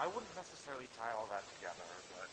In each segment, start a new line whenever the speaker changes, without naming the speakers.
I wouldn't necessarily tie all that together, but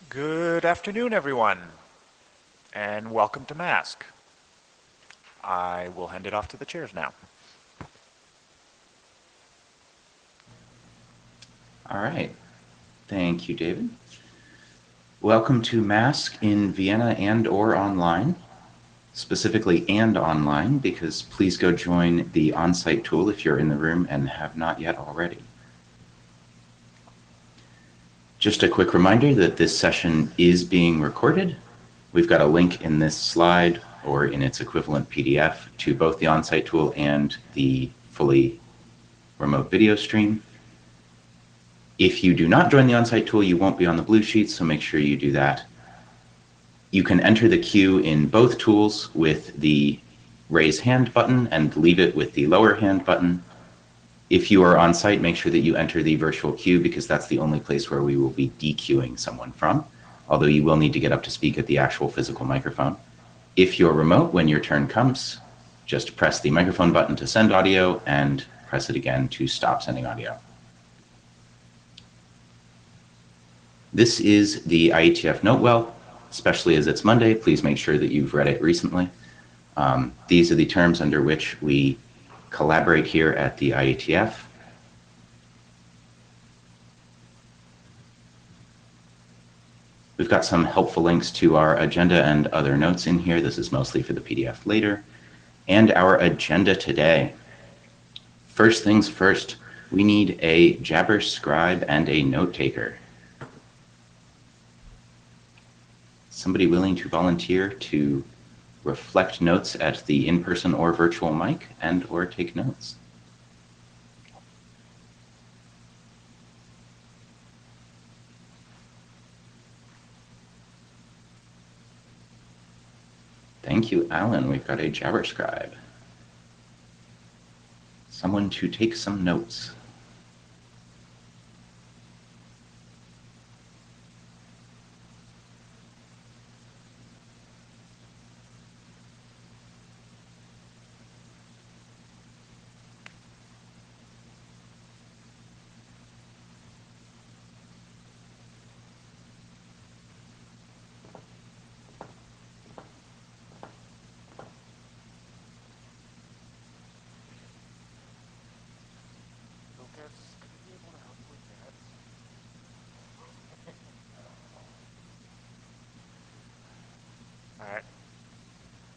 good afternoon, everyone, and welcome to Masque. I will hand it off to the chairs now.
All right. Thank you, David. Welcome to Masque in Vienna and or online, specifically and online, because please go join the on-site tool if you're in the room and have not yet already. Just a quick reminder that this session is being recorded. We've got a link in this slide or in its equivalent PDF to both the on-site tool and the fully remote video stream. If you do not join the on-site tool, you won't be on the blue sheet, so make sure you do that. You can enter the queue in both tools with the raise hand button and leave it with the lower hand button. If you are on site, make sure that you enter the virtual queue because that's the only place where we will be dequeuing someone from, although you will need to get up to speak at the actual physical microphone. If you're remote, when your turn comes, just press the microphone button to send audio and press it again to stop sending audio. This is the IETF Notewell, especially as it's Monday. Please make sure that you've read it recently. These are the terms under which we collaborate here at the IETF. We've got some helpful links to our agenda and other notes in here. This is mostly for the PDF later. And our agenda today. First things first, we need a Jabber scribe and a note taker. Somebody willing to volunteer to reflect notes at the in-person or virtual mic and or take notes. Thank you, Alan. We've got a Jabber scribe. Someone to take some notes.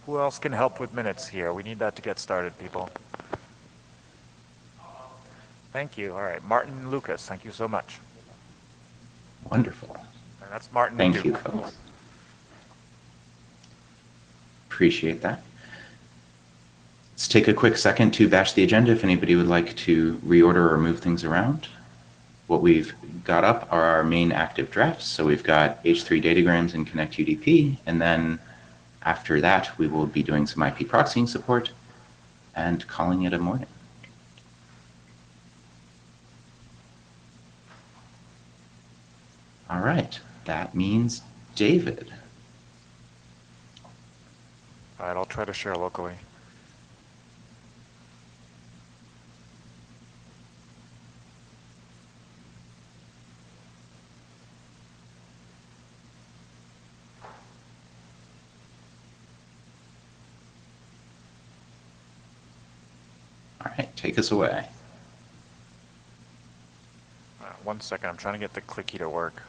Who else can help with minutes here? We need that to get started, people. Thank you. All right, Martin Lucas, thank you so much.
Wonderful.
And that's Martin
Thank you,
Duke.
folks. Appreciate that. Let's take a quick second to bash the agenda if anybody would like to reorder or move things around. What we've got up are our main active drafts. So we've got H3 datagrams in Connect UDP, and then after that, we will be doing some IP proxying support and calling it a morning. All right, that means David.
All right, I'll try to share locally.
All right, take us away.
1 second, I'm trying to get the clicky to work.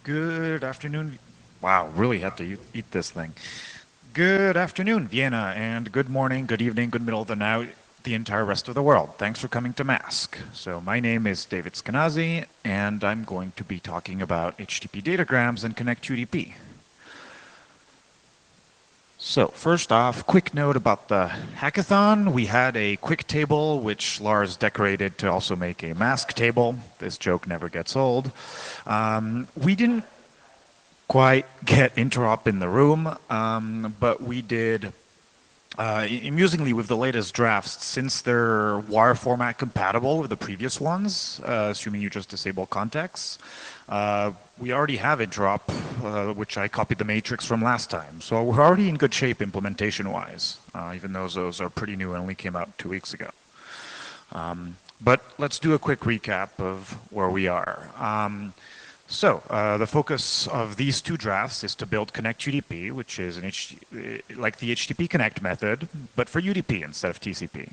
Good afternoon. Wow, really have to eat this thing. Good afternoon, Vienna, and good morning, good evening, good middle of the night, the entire rest of the world. Thanks for coming to Masque. So my name is David Skenazy, and I'm going to be talking about HTTP datagrams and Connect UDP. So first off, quick note about the hackathon. We had a quick table, which Lars decorated to also make a Masque table. This joke never gets old. We didn't quite get interop in the room, but we did, amusingly with the latest drafts, since they're wire format compatible with the previous ones, assuming you just disable contexts, we already have interop, which I copied the matrix from last time. So we're already in good shape implementation-wise, even though those are pretty new and only came out 2 weeks ago. But let's do a quick recap of where we are. So the focus of these two drafts is to build Connect UDP, which is like the HTTP Connect method, but for UDP instead of TCP.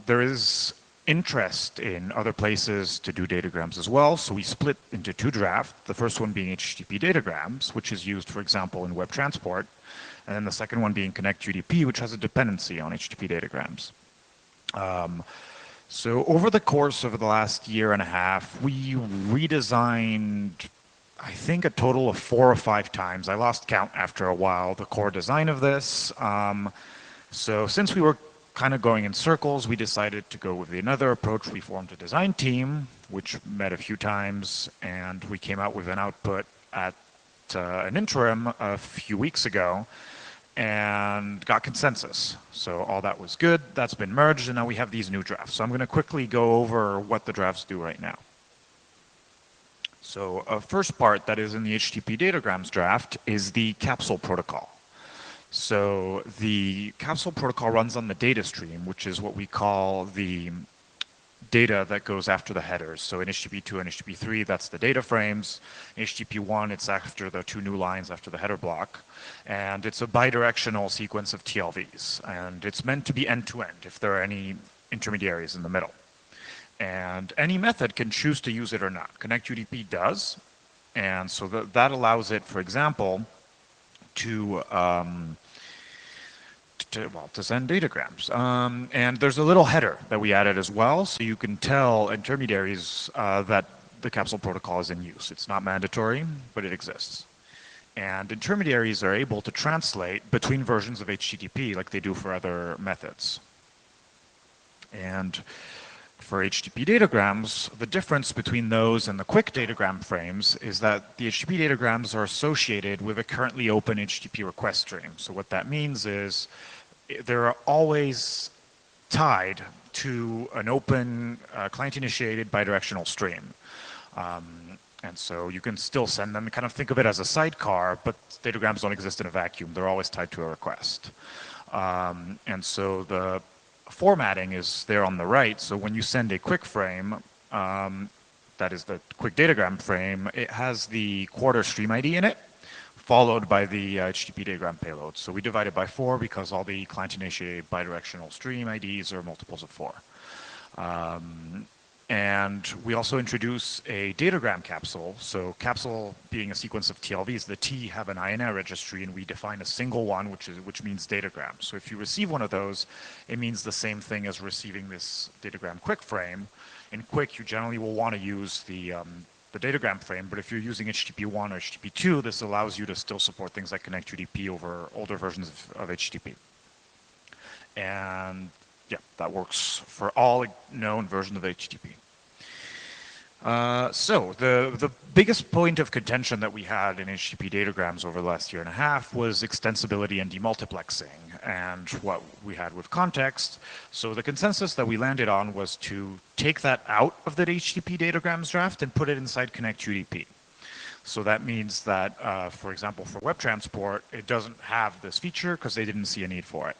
There is interest in other places to do datagrams as well, so we split into two drafts, the first one being HTTP datagrams, which is used, for example, in web transport, and then the second one being Connect UDP, which has a dependency on HTTP datagrams. So over the course of the last year and a half, we redesigned, I think, a total of 4 or 5 times. I lost count after a while, the core design of this. So since we were kind of going in circles, we decided to go with another approach. We formed a design team, which met a few times, and we came out with an output at an interim a few weeks ago and got consensus. So all that was good. That's been merged, and now we have these new drafts. So I'm going to quickly go over what the drafts do right now. So first part that is in the HTTP datagrams draft is the capsule protocol. So the capsule protocol runs on the data stream, which is what we call the data that goes after the headers. So in HTTP2 and HTTP3, that's the data frames. In HTTP1, it's after the 2 new lines after the header block. And it's a bidirectional sequence of TLVs. And it's meant to be end-to-end if there are any intermediaries in the middle. And any method can choose to use it or not. Connect UDP does. And so that allows it, for example, to send datagrams. And there's a little header that we added as well, so you can tell intermediaries that the capsule protocol is in use. It's not mandatory, but it exists. And intermediaries are able to translate between versions of HTTP like they do for other methods. And for HTTP datagrams, the difference between those and the quick datagram frames is that the HTTP datagrams are associated with a currently open HTTP request stream. So what that means is they're always tied to an open client-initiated bidirectional stream. And so you can still send them, kind of think of it as a sidecar, but datagrams don't exist in a vacuum. They're always tied to a request. And so the formatting is there on the right. So when you send a quick frame, that is the quick datagram frame, it has the quarter stream ID in it followed by the HTTP datagram payload. So we divide it by 4 because all the client-initiated bidirectional stream IDs are multiples of 4. And we also introduce a datagram capsule. So capsule being a sequence of TLVs, the T have an INR registry, and we define a single one, which means datagram. So if you receive one of those, it means the same thing as receiving this datagram quick frame. In quick, you generally will want to use the datagram frame, but if you're using HTTP1 or HTTP2, this allows you to still support things like ConnectUDP over older versions of HTTP. And yeah, that works for all known versions of HTTP. So the biggest point of contention that we had in HTTP datagrams over the last year and a half was extensibility and demultiplexing and what we had with context. So the consensus that we landed on was to take that out of the HTTP datagrams draft and put it inside ConnectUDP. So that means that, for example, for web transport, it doesn't have this feature because they didn't see a need for it.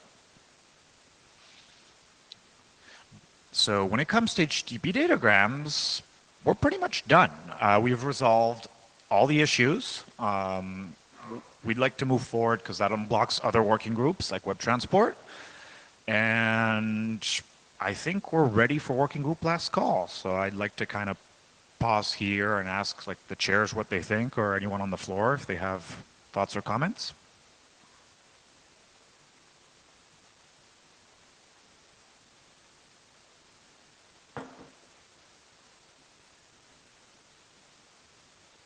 So when it comes to HTTP datagrams, we're pretty much done. We've resolved all the issues. We'd like to move forward because that unblocks other working groups like web transport. And I think we're ready for working group last call. So I'd like to kind of pause here and ask like the chairs what they think, or anyone on the floor if they have thoughts or comments.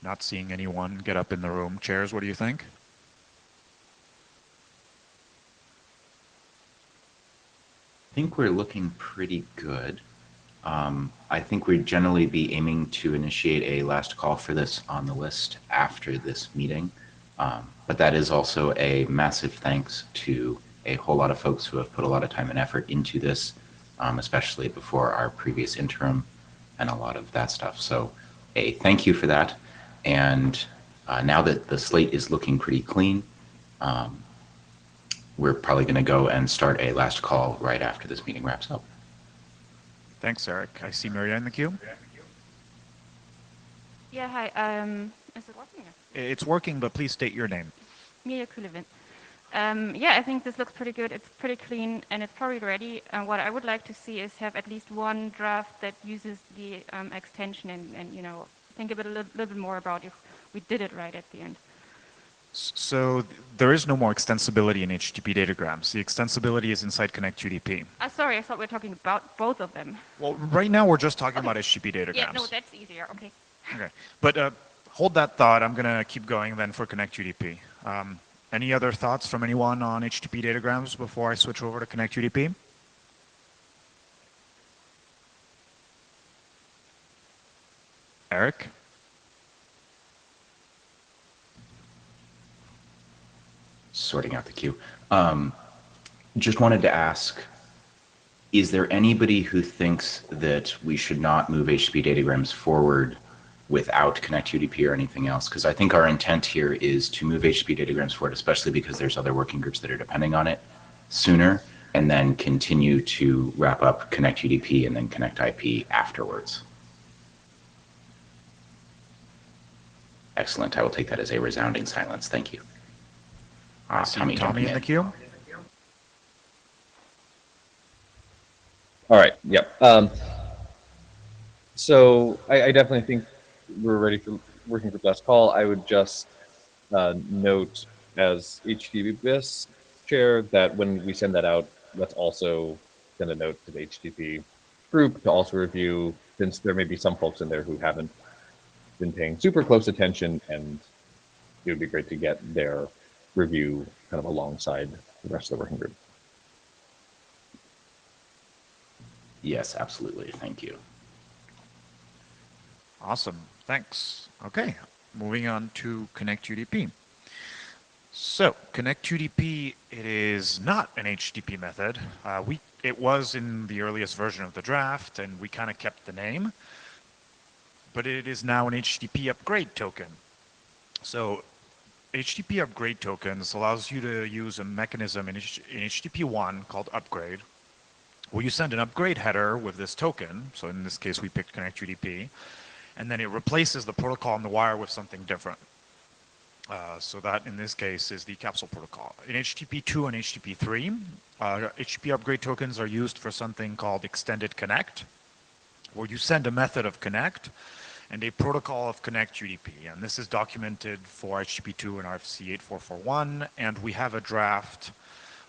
Not seeing anyone get up in the room. Chairs, what do you think?
I think we're looking pretty good. I think we'd generally be aiming to initiate a last call for this on the list after this meeting. But that is also a massive thanks to a whole lot of folks who have put a lot of time and effort into this, especially before our previous interim and a lot of that stuff. So a thank you for that. And now that the slate is looking pretty clean, we're probably going to go and start a last call right after this meeting wraps up.
Thanks, Eric. I see Maria in the queue.
Yeah, hi. Is it working?
It's working, but please state your name.
Mia Kulevin. Yeah, I think this looks pretty good. It's pretty clean, and it's probably ready. What I would like to see is have at least one draft that uses the extension and you know, think a little bit more about if we did it right at the end.
So there is no more extensibility in HTTP datagrams. The extensibility is inside ConnectUDP.
Sorry, I thought we were talking about both of them.
Well, right now we're just talking about HTTP datagrams.
Yeah, no, that's easier. Okay.
Okay, but hold that thought. I'm going to keep going then for ConnectUDP. Any other thoughts from anyone on HTTP datagrams before I switch over to ConnectUDP? Eric?
Sorting out the queue. Just wanted to ask, is there anybody who thinks that we should not move HTTP datagrams forward without ConnectUDP or anything else? Because I think our intent here is to move HTTP datagrams forward, especially because there's other working groups that are depending on it sooner, and then continue to wrap up ConnectUDP and then ConnectIP afterwards. Excellent. I will take that as a resounding silence. Thank you.
Tommy in the queue.
All right. Yep. So I definitely think we're ready for working group last call. I would just note as HTTP chair that when we send that out, let's also send a note to the HTTP group to also review, since there may be some folks in there who haven't been paying super close attention, and it would be great to get their review kind of alongside the rest of the working group.
Yes, absolutely. Thank you.
Awesome. Thanks. Okay, moving on to ConnectUDP. So ConnectUDP, it is not an HTTP method. It was in the earliest version of the draft, and we kind of kept the name, but it is now an HTTP upgrade token. So HTTP upgrade tokens allows you to use a mechanism in HTTP1 called upgrade, where you send an upgrade header with this token. So in this case, we picked ConnectUDP, and then it replaces the protocol on the wire with something different. So that in this case is the capsule protocol. In HTTP2 and HTTP3, HTTP upgrade tokens are used for something called extended connect, where you send a method of connect and a protocol of connect UDP. And this is documented for HTTP2 and RFC 8441, and we have a draft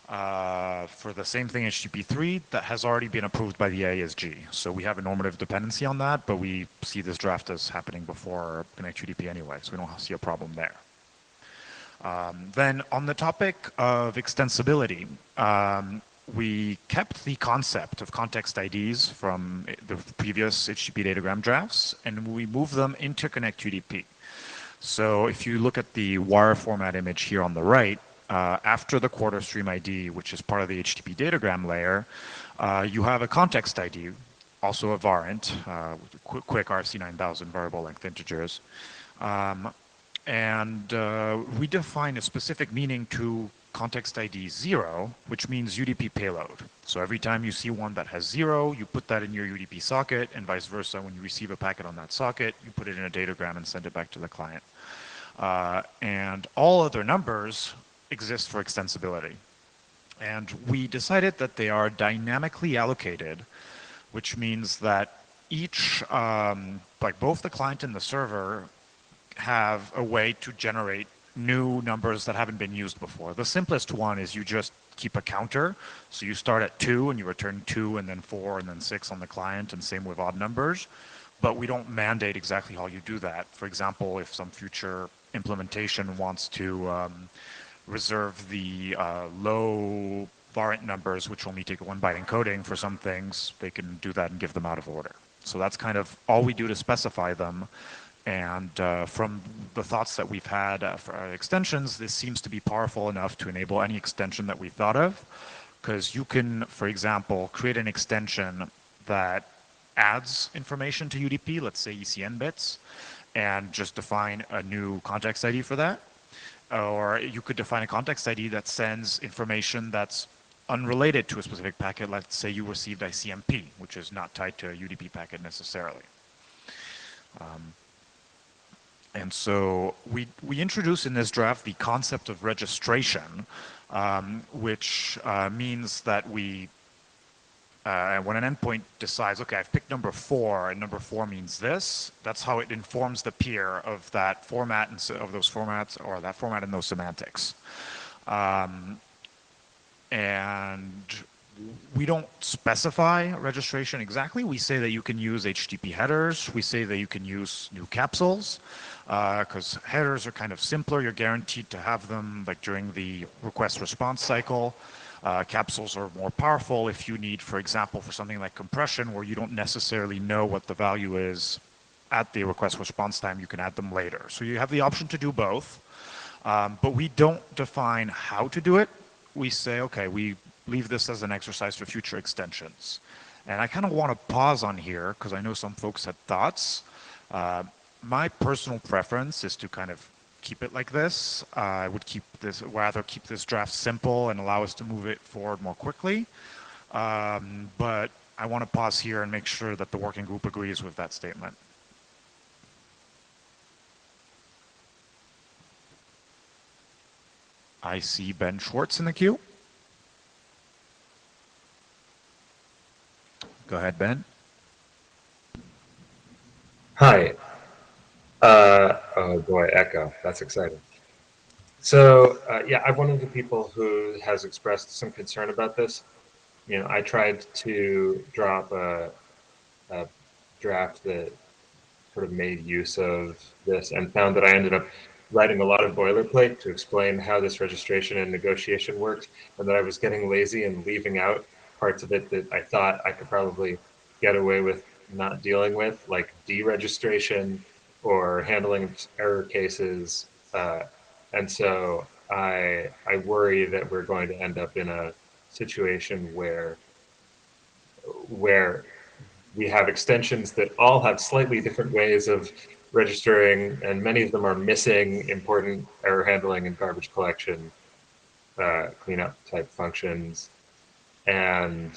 for the same thing HTTP3 that has already been approved by the IASG. So we have a normative dependency on that, but we see this draft as happening before connect UDP anyway, so we don't see a problem there. Then on the topic of extensibility, we kept the concept of context IDs from the previous HTTP datagram drafts, and we moved them into Connect UDP. So if you look at the wire format image here on the right, after the quarter stream ID, which is part of the HTTP datagram layer, you have a context ID, also a varant, quick RFC 9000 variable length integers. And we define a specific meaning to context ID 0, which means UDP payload. So every time you see one that has 0, you put that in your UDP socket, and vice versa. When you receive a packet on that socket, you put it in a datagram and send it back to the client. And all other numbers exist for extensibility. And we decided that they are dynamically allocated, which means that each, like both the client and the server, have a way to generate new numbers that haven't been used before. The simplest one is you just keep a counter. So you start at 2 and you return 2 and then 4 and then 6 on the client, and same with odd numbers. But we don't mandate exactly how you do that. For example, if some future implementation wants to reserve the low variant numbers, which only take 1 byte encoding for some things, they can do that and give them out of order. So that's kind of all we do to specify them. And from the thoughts that we've had for our extensions, this seems to be powerful enough to enable any extension that we thought of, because you can, for example, create an extension that adds information to UDP, let's say ECN bits, and just define a new context ID for that. Or you could define a context ID that sends information that's unrelated to a specific packet. Let's say you received ICMP, which is not tied to a UDP packet necessarily. And so we introduce in this draft the concept of registration, which means that we, when an endpoint decides, okay, I've picked number 4, and number 4 means this, that's how it informs the peer of that format and of those formats, or that format and those semantics. And we don't specify registration exactly. We say that you can use HTTP headers. We say that you can use new capsules, because headers are kind of simpler. You're guaranteed to have them like during the request response cycle. Capsules are more powerful if you need, for example, for something like compression, where you don't necessarily know what the value is at the request response time. You can add them later. So you have the option to do both, but we don't define how to do it. We say, okay, we leave this as an exercise for future extensions. And I kind of want to pause on here because I know some folks had thoughts. My personal preference is to kind of keep it like this. I would rather keep this draft simple and allow us to move it forward more quickly. But I want to pause here and make sure that the working group agrees with that statement. I see Ben Schwartz in the queue. Go ahead, Ben.
Hi. Oh boy, echo. That's exciting. So yeah, I'm one of the people who has expressed some concern about this. You know, I tried to drop a draft that sort of made use of this and found that I ended up writing a lot of boilerplate to explain how this registration and negotiation works, and that I was getting lazy and leaving out parts of it that I thought I could probably get away with not dealing with, like deregistration or handling error cases. And so I worry that we're going to end up in a situation where we have extensions that all have slightly different ways of registering, and many of them are missing important error handling and garbage collection cleanup type functions, and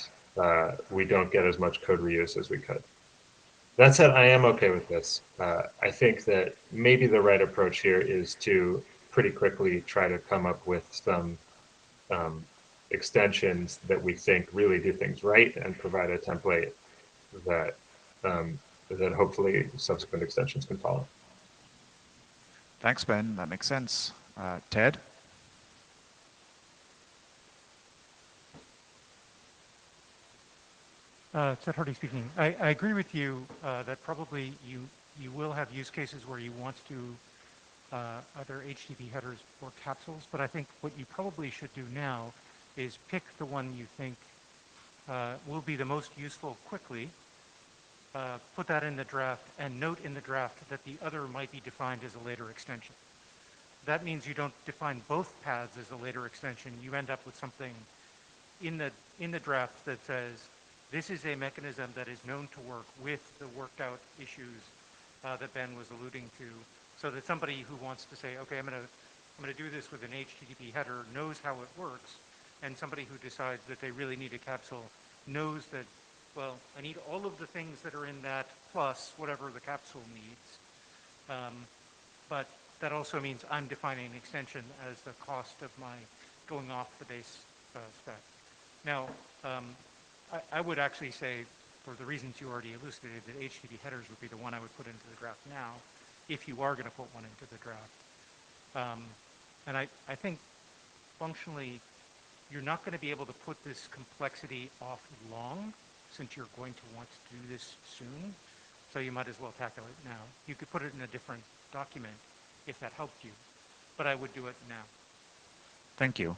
we don't get as much code reuse as we could. That said, I am okay with this. I think that maybe the right approach here is to pretty quickly try to come up with some extensions that we think really do things right and provide a template that that hopefully subsequent extensions can follow.
Thanks, Ben. That makes sense. Ted?
Ted Hardy speaking. I agree with you that probably you will have use cases where you want to either HTTP headers or capsules, but I think what you probably should do now is pick the one you think will be the most useful quickly, put that in the draft, and note in the draft that the other might be defined as a later extension. That means you don't define both paths as a later extension. You end up with something in the draft that says, this is a mechanism that is known to work with the worked out issues that Ben was alluding to, so that somebody who wants to say, okay, I'm going to do this with an HTTP header knows how it works, and somebody who decides that they really need a capsule knows that, well, I need all of the things that are in that plus whatever the capsule needs. But that also means I'm defining an extension as the cost of my going off the base spec. Now, I would actually say, for the reasons you already elucidated, that HTTP headers would be the one I would put into the draft now, if you are going to put one into the draft. And I think functionally, you're not going to be able to put this complexity off long, since you're going to want to do this soon. So you might as well tackle it now. You could put it in a different document if that helped you, but I would do it now.
Thank you.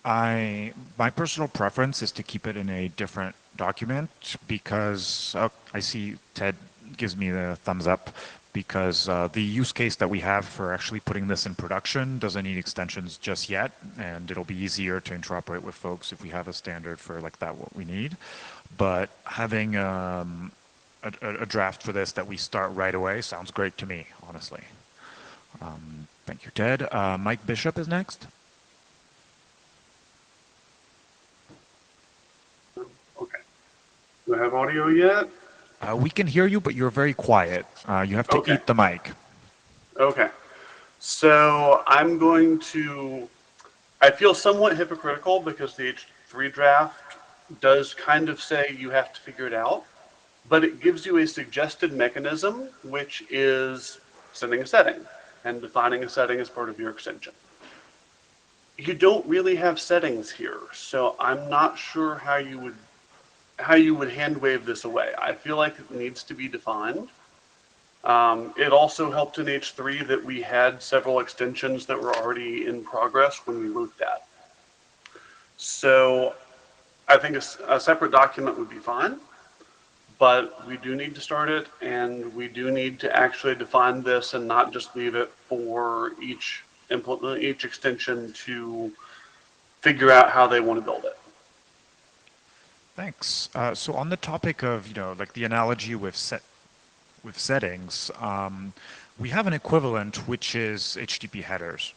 My personal preference is to keep it in a different document because I see Ted gives me the thumbs up because the use case that we have for actually putting this in production doesn't need extensions just yet, and it'll be easier to interoperate with folks if we have a standard for like that what we need. But having a draft for this that we start right away sounds great to me, honestly. Thank you, Ted. Mike Bishop is next.
Okay. Do I have audio yet?
We can hear you, but you're very quiet. You have to eat the mic.
Okay. So I'm going to, I feel somewhat hypocritical because the H3 draft does kind of say you have to figure it out, but it gives you a suggested mechanism, which is sending a setting and defining a setting as part of your extension. You don't really have settings here, so I'm not sure how you would hand wave this away. I feel like it needs to be defined. It also helped in H3 that we had several extensions that were already in progress when we wrote that. So I think a separate document would be fine, but we do need to start it, and we do need to actually define this and not just leave it for each extension to figure out how they want to build it.
Thanks. So on the topic of, like the analogy with settings, we have an equivalent, which is HTTP headers.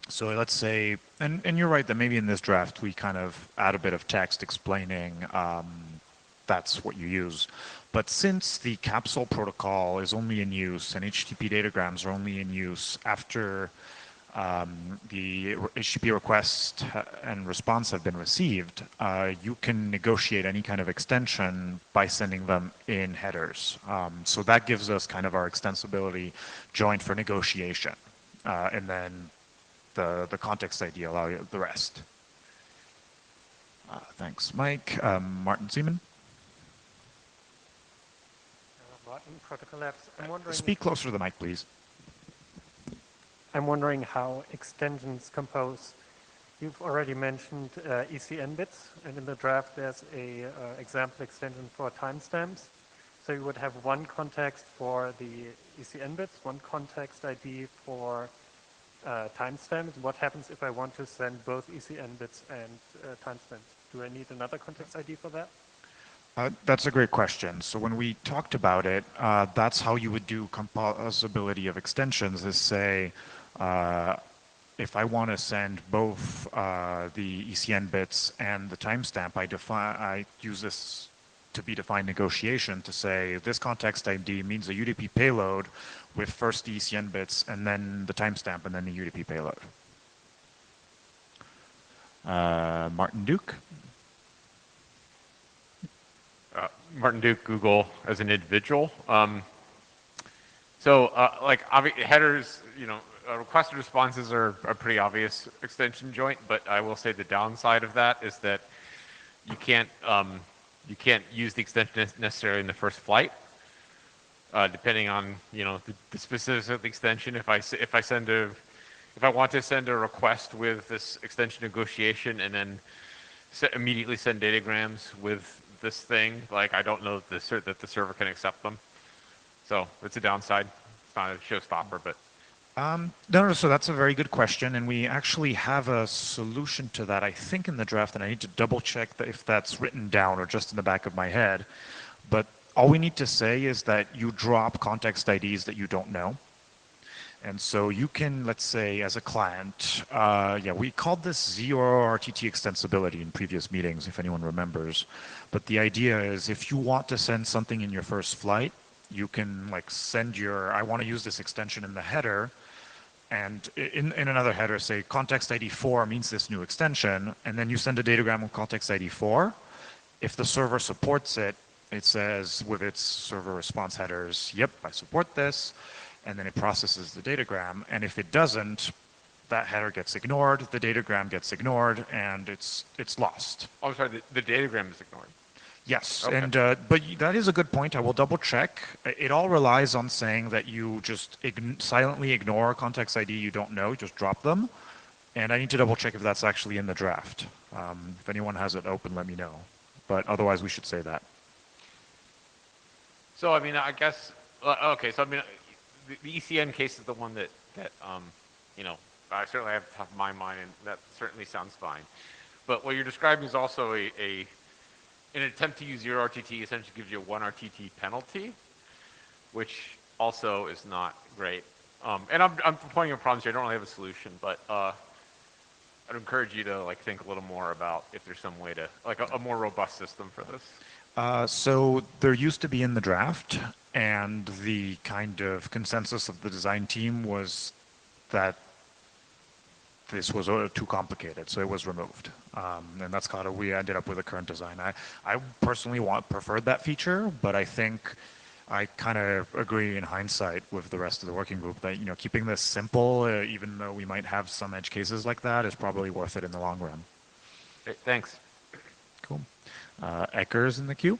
So let's say, and you're right that maybe in this draft we kind of add a bit of text explaining that's what you use. But since the capsule protocol is only in use and HTTP datagrams are only in use after the HTTP request and response have been received, you can negotiate any kind of extension by sending them in headers. So that gives us kind of our extensibility joint for negotiation. And then the context ID allow you the rest. Thanks, Mike. Martin Seaman?
Martin, Protocol Labs. I'm wondering.
Speak closer to the mic, please.
I'm wondering how extensions compose. You've already mentioned ECN bits, and in the draft there's a example extension for timestamps. So you would have one context for the ECN bits, one context ID for timestamps. What happens if I want to send both ECN bits and timestamps? Do I need another context ID for that?
That's a great question. So when we talked about it, that's how you would do composability of extensions is say, if I want to send both the ECN bits and the timestamp, I use this to be defined negotiation to say this context ID means a UDP payload with first the ECN bits and then the timestamp and then the UDP payload. Martin Duke.
Martin Duke, Google as an individual. Headers, requested responses are a pretty obvious extension joint, but I will say the downside of that is that you can't use the extension necessarily in the first flight, depending on the specifics of the extension. If I want to send a request with this extension negotiation and then immediately send datagrams with this thing, like I don't know that the server can accept them. So it's a downside. It's not a showstopper, but.
No, so that's a very good question, and we actually have a solution to that, I think, in the draft, and I need to double check if that's written down or just in the back of my head. But all we need to say is that you drop context IDs that you don't know. And so you can, let's say, as a client, we called this zero RTT extensibility in previous meetings, if anyone remembers. But the idea is if you want to send something in your first flight, you can send I want to use this extension in the header, and in another header say context ID 4 means this new extension, and then you send a datagram with context ID 4. If the server supports it, it says with its server response headers, yep, I support this, and then it processes the datagram. And if it doesn't, that header gets ignored, the datagram gets ignored, and it's lost.
Oh, I'm sorry, the datagram is ignored.
Yes,
okay.
And but that is a good point. I will double check. It all relies on saying that you just silently ignore context ID you don't know, just drop them. And I need to double check if that's actually in the draft. If anyone has it open, let me know. But otherwise, we should say that.
So I mean, I guess okay. So I mean, the ECN case is the one that I certainly have top of my mind, and that certainly sounds fine. But what you're describing is also an attempt to use zero RTT essentially gives you a 1 RTT penalty, which also is not great. And I'm pointing out problems here. I don't really have a solution, but I'd encourage you to think a little more about if there's some way to a more robust system for this.
So there used to be in the draft, and the kind of consensus of the design team was that this was too complicated, so it was removed. And that's kind of, we ended up with the current design. I personally preferred that feature, but I think I kind of agree in hindsight with the rest of the working group that keeping this simple, even though we might have some edge cases like that, is probably worth it in the long run.
Okay, thanks.
Cool. Ecker's in the queue.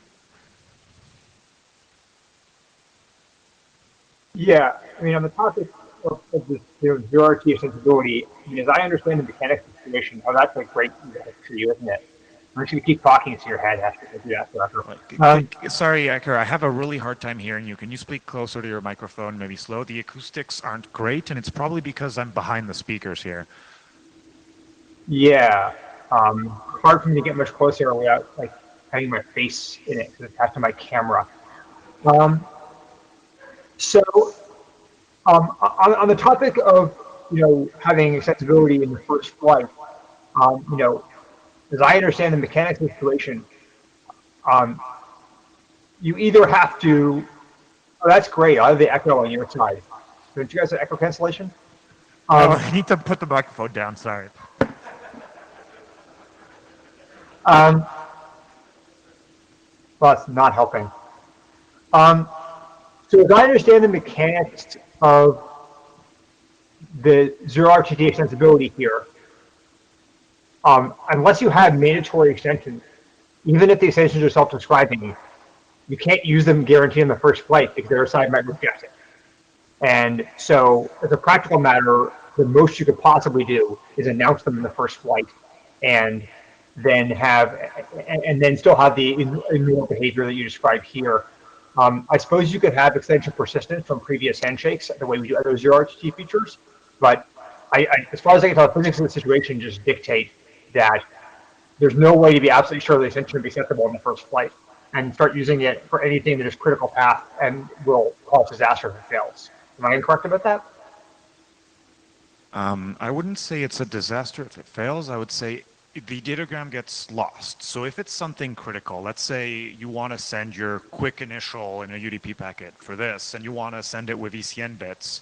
Yeah, I mean, on the topic of this zero RT extensibility, I mean, as I understand the mechanics situation, that's great for you, isn't it? I'm just going to keep talking into your head after I do that.
Sorry, Ecker, I have a really hard time hearing you. Can you speak closer to your microphone, maybe slow? The acoustics aren't great, and it's probably because I'm behind the speakers here.
Yeah, hard for me to get much closer without having my face in it because it's attached to my camera. On the topic of having accessibility in the first flight, as I understand the mechanics of the situation, you either have to. Oh, that's great. I have the echo on your side. Don't you guys have echo cancellation?
I need to put the microphone down. Sorry.
Well, it's not helping. So as I understand the mechanics of the zero RTT extensibility here, unless you have mandatory extensions, even if the extensions are self-describing, you can't use them guaranteed in the first flight because the other side might reject it. And so as a practical matter, the most you could possibly do is announce them in the first flight and then still have the ignore behavior that you described here. I suppose you could have extension persistence from previous handshakes, the way we do other zero RTT features, but as far as I can tell, the physics of the situation just dictate that there's no way to be absolutely sure the extension will be acceptable in the first flight and start using it for anything that is critical path and will cause disaster if it fails. Am I incorrect about that?
I wouldn't say it's a disaster if it fails. I would say the datagram gets lost. So if it's something critical, let's say you want to send your quick initial in a UDP packet for this, and you want to send it with ECN bits,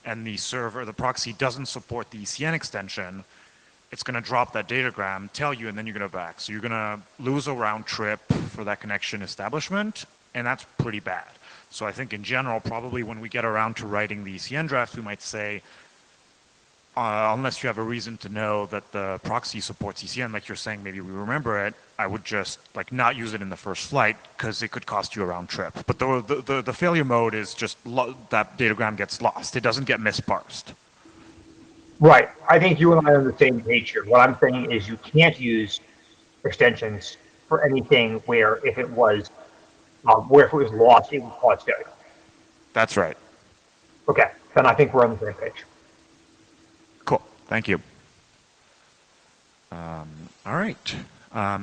and the server, the proxy doesn't support the ECN extension, it's going to drop that datagram, tell you, and then you're going to back. So you're going to lose a round trip for that connection establishment, and that's pretty bad. So I think in general, probably when we get around to writing the ECN draft, we might say, unless you have a reason to know that the proxy supports ECN, like you're saying, maybe we remember it, I would just like not use it in the first flight because it could cost you a round trip. But the failure mode is just that datagram gets lost. It doesn't get misparsed.
Right. I think you and I are on the same page here. What I'm saying is you can't use extensions for anything where if it was lost, it would cause failure.
That's right.
Okay. Then I think we're on the same page.
Cool. Thank you. All right.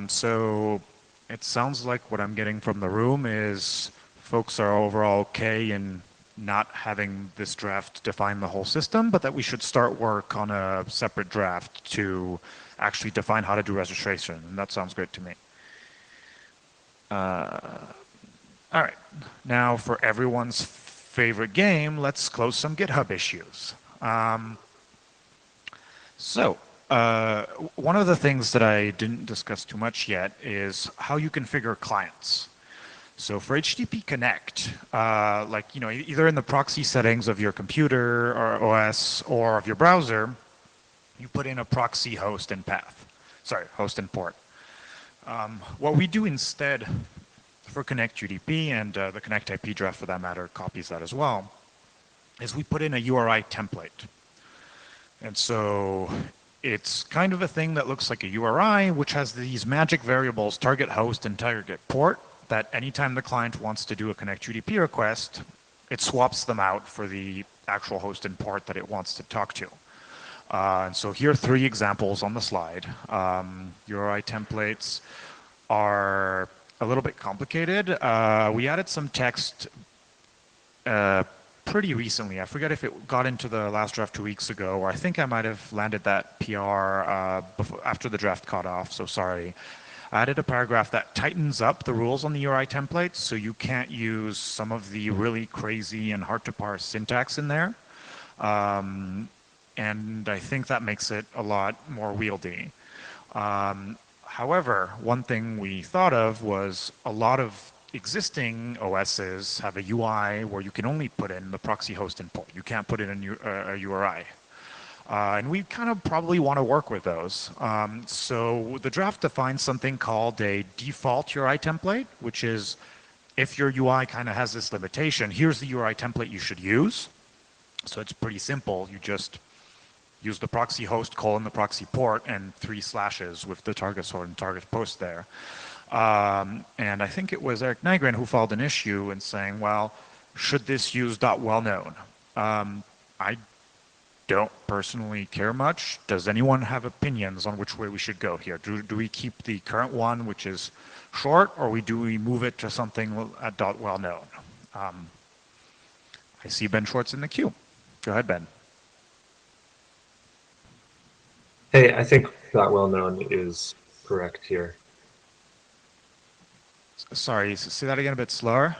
So it sounds like what I'm getting from the room is folks are overall okay in not having this draft define the whole system, but that we should start work on a separate draft to actually define how to do registration. And that sounds great to me. All right. Now for everyone's favorite game, let's close some GitHub issues. One of the things that I didn't discuss too much yet is how you configure clients. So for HTTP Connect, either in the proxy settings of your computer or OS or of your browser, you put in a proxy host and path. Sorry, host and port. What we do instead for Connect UDP, and the Connect IP draft for that matter copies that as well, is we put in a URI template. And so it's kind of a thing that looks like a URI, which has these magic variables, target host and target port, that anytime the client wants to do a Connect UDP request, it swaps them out for the actual host and port that it wants to talk to. And so here are 3 examples on the slide. URI templates are a little bit complicated. We added some text pretty recently. I forget if it got into the last draft 2 weeks ago, or I think I might have landed that PR after the draft caught off, so sorry. I added a paragraph that tightens up the rules on the URI template, so you can't use some of the really crazy and hard to parse syntax in there. And I think that makes it a lot more wieldy. However, one thing we thought of was a lot of existing OSs have a UI where you can only put in the proxy host and port. You can't put in a URI. And we kind of probably want to work with those. So the draft defines something called a default URI template, which is if your UI kind of has this limitation, here's the URI template you should use. So it's pretty simple. You just use the proxy host : the proxy port and 3 slashes with the target sort and target post there. And I think it was Eric Nygren who filed an issue in saying, well, should this use .wellknown? I don't personally care much. Does anyone have opinions on which way we should go here? Do we keep the current one, which is short, or do we move it to something at .wellknown? I see Ben Schwartz in the queue. Go ahead, Ben.
Hey, I think .wellknown is correct here.
Sorry, say that again a bit slower.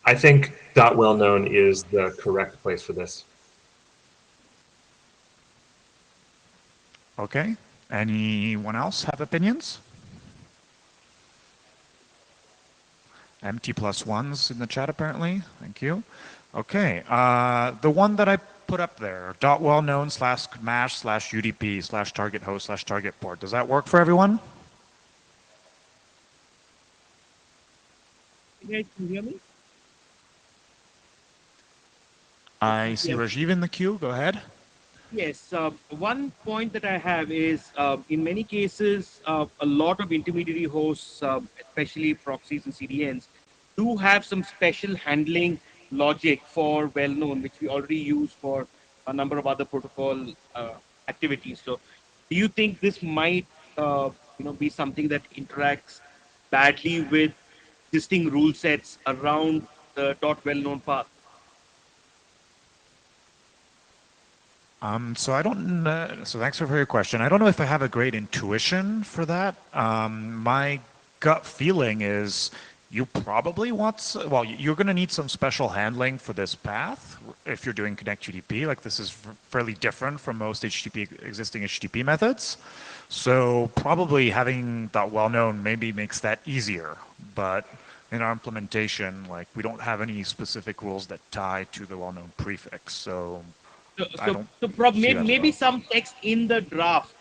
I think .wellknown is the correct place for this.
Okay. Anyone else have opinions? MT+1's in the chat apparently. Thank you. Okay. The one that I put up there, .wellknown / mash / UDP / target host / target port. Does that work for everyone?
You guys can hear me?
I see Rajiv in the queue. Go ahead.
Yes. One point that I have is in many cases, a lot of intermediary hosts, especially proxies and CDNs, do have some special handling logic for well-known, which we already use for a number of other protocol activities. So do you think this might be something that interacts badly with existing rule sets around the .wellknown path?
So I don't. So thanks for your question. I don't know if I have a great intuition for that. My gut feeling is you probably want. Well, you're going to need some special handling for this path if you're doing Connect GDP. Like this is fairly different from most existing HTTP methods. So probably having that well-known maybe makes that easier. But in our implementation, like we don't have any specific rules that tie to the well-known prefix. So
So,
I
so,
don't
so
see that as
maybe
well.
some text in the draft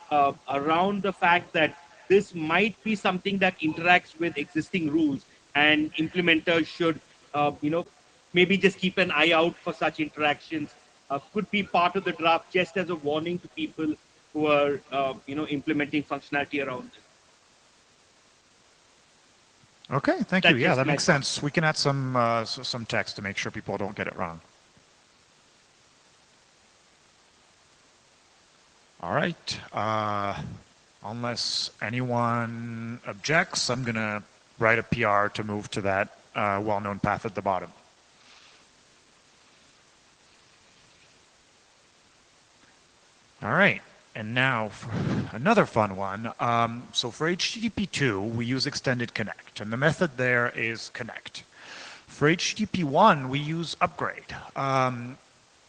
around the fact that this might be something that interacts with existing rules, and implementers should, maybe just keep an eye out for such interactions. Could be part of the draft, just as a warning to people who are, implementing functionality around this.
Okay, thank you.
That's
Yeah,
just
that
my
makes
thought.
sense. We can add some text to make sure people don't get it wrong. All right. Unless anyone objects, I'm gonna write a PR to move to that well-known path at the bottom. All right. And now for another fun one. So for HTTP2, we use extended connect, and the method there is connect. For HTTP1, we use upgrade.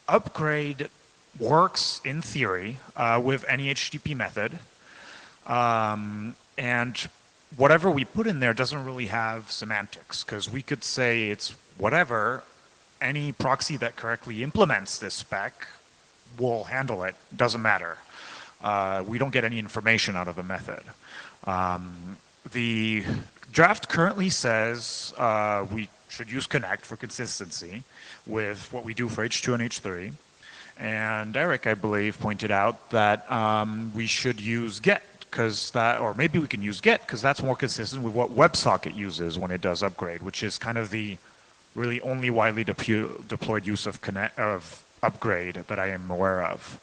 Upgrade works in theory with any HTTP method. And whatever we put in there doesn't really have semantics, because we could say it's whatever, any proxy that correctly implements this spec will handle it, doesn't matter. We don't get any information out of the method. The draft currently says we should use connect for consistency with what we do for H2 and H3. And Eric, I believe, pointed out that we should use get, because that, or maybe we can use get, because that's more consistent with what WebSocket uses when it does upgrade, which is kind of the really only widely deployed use of upgrade that I am aware of.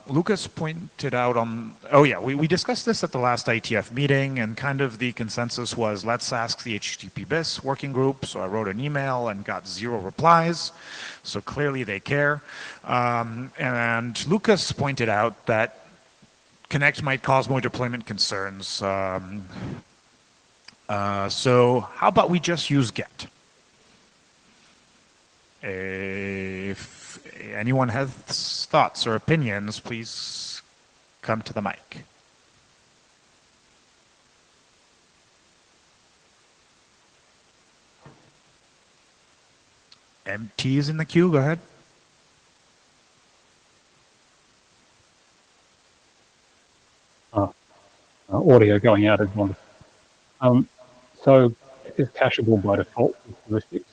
Lucas pointed out on, oh yeah, we discussed this at the last IETF meeting, and kind of the consensus was let's ask the HTTP BIS working group. So I wrote an email and got 0 replies. So clearly they care. And Lucas pointed out that Connect might cause more deployment concerns. So how about we just use get? If anyone has thoughts or opinions, please come to the mic. MT is in the queue, go ahead.
Audio going out is wonderful. So it's cacheable by default with heuristics.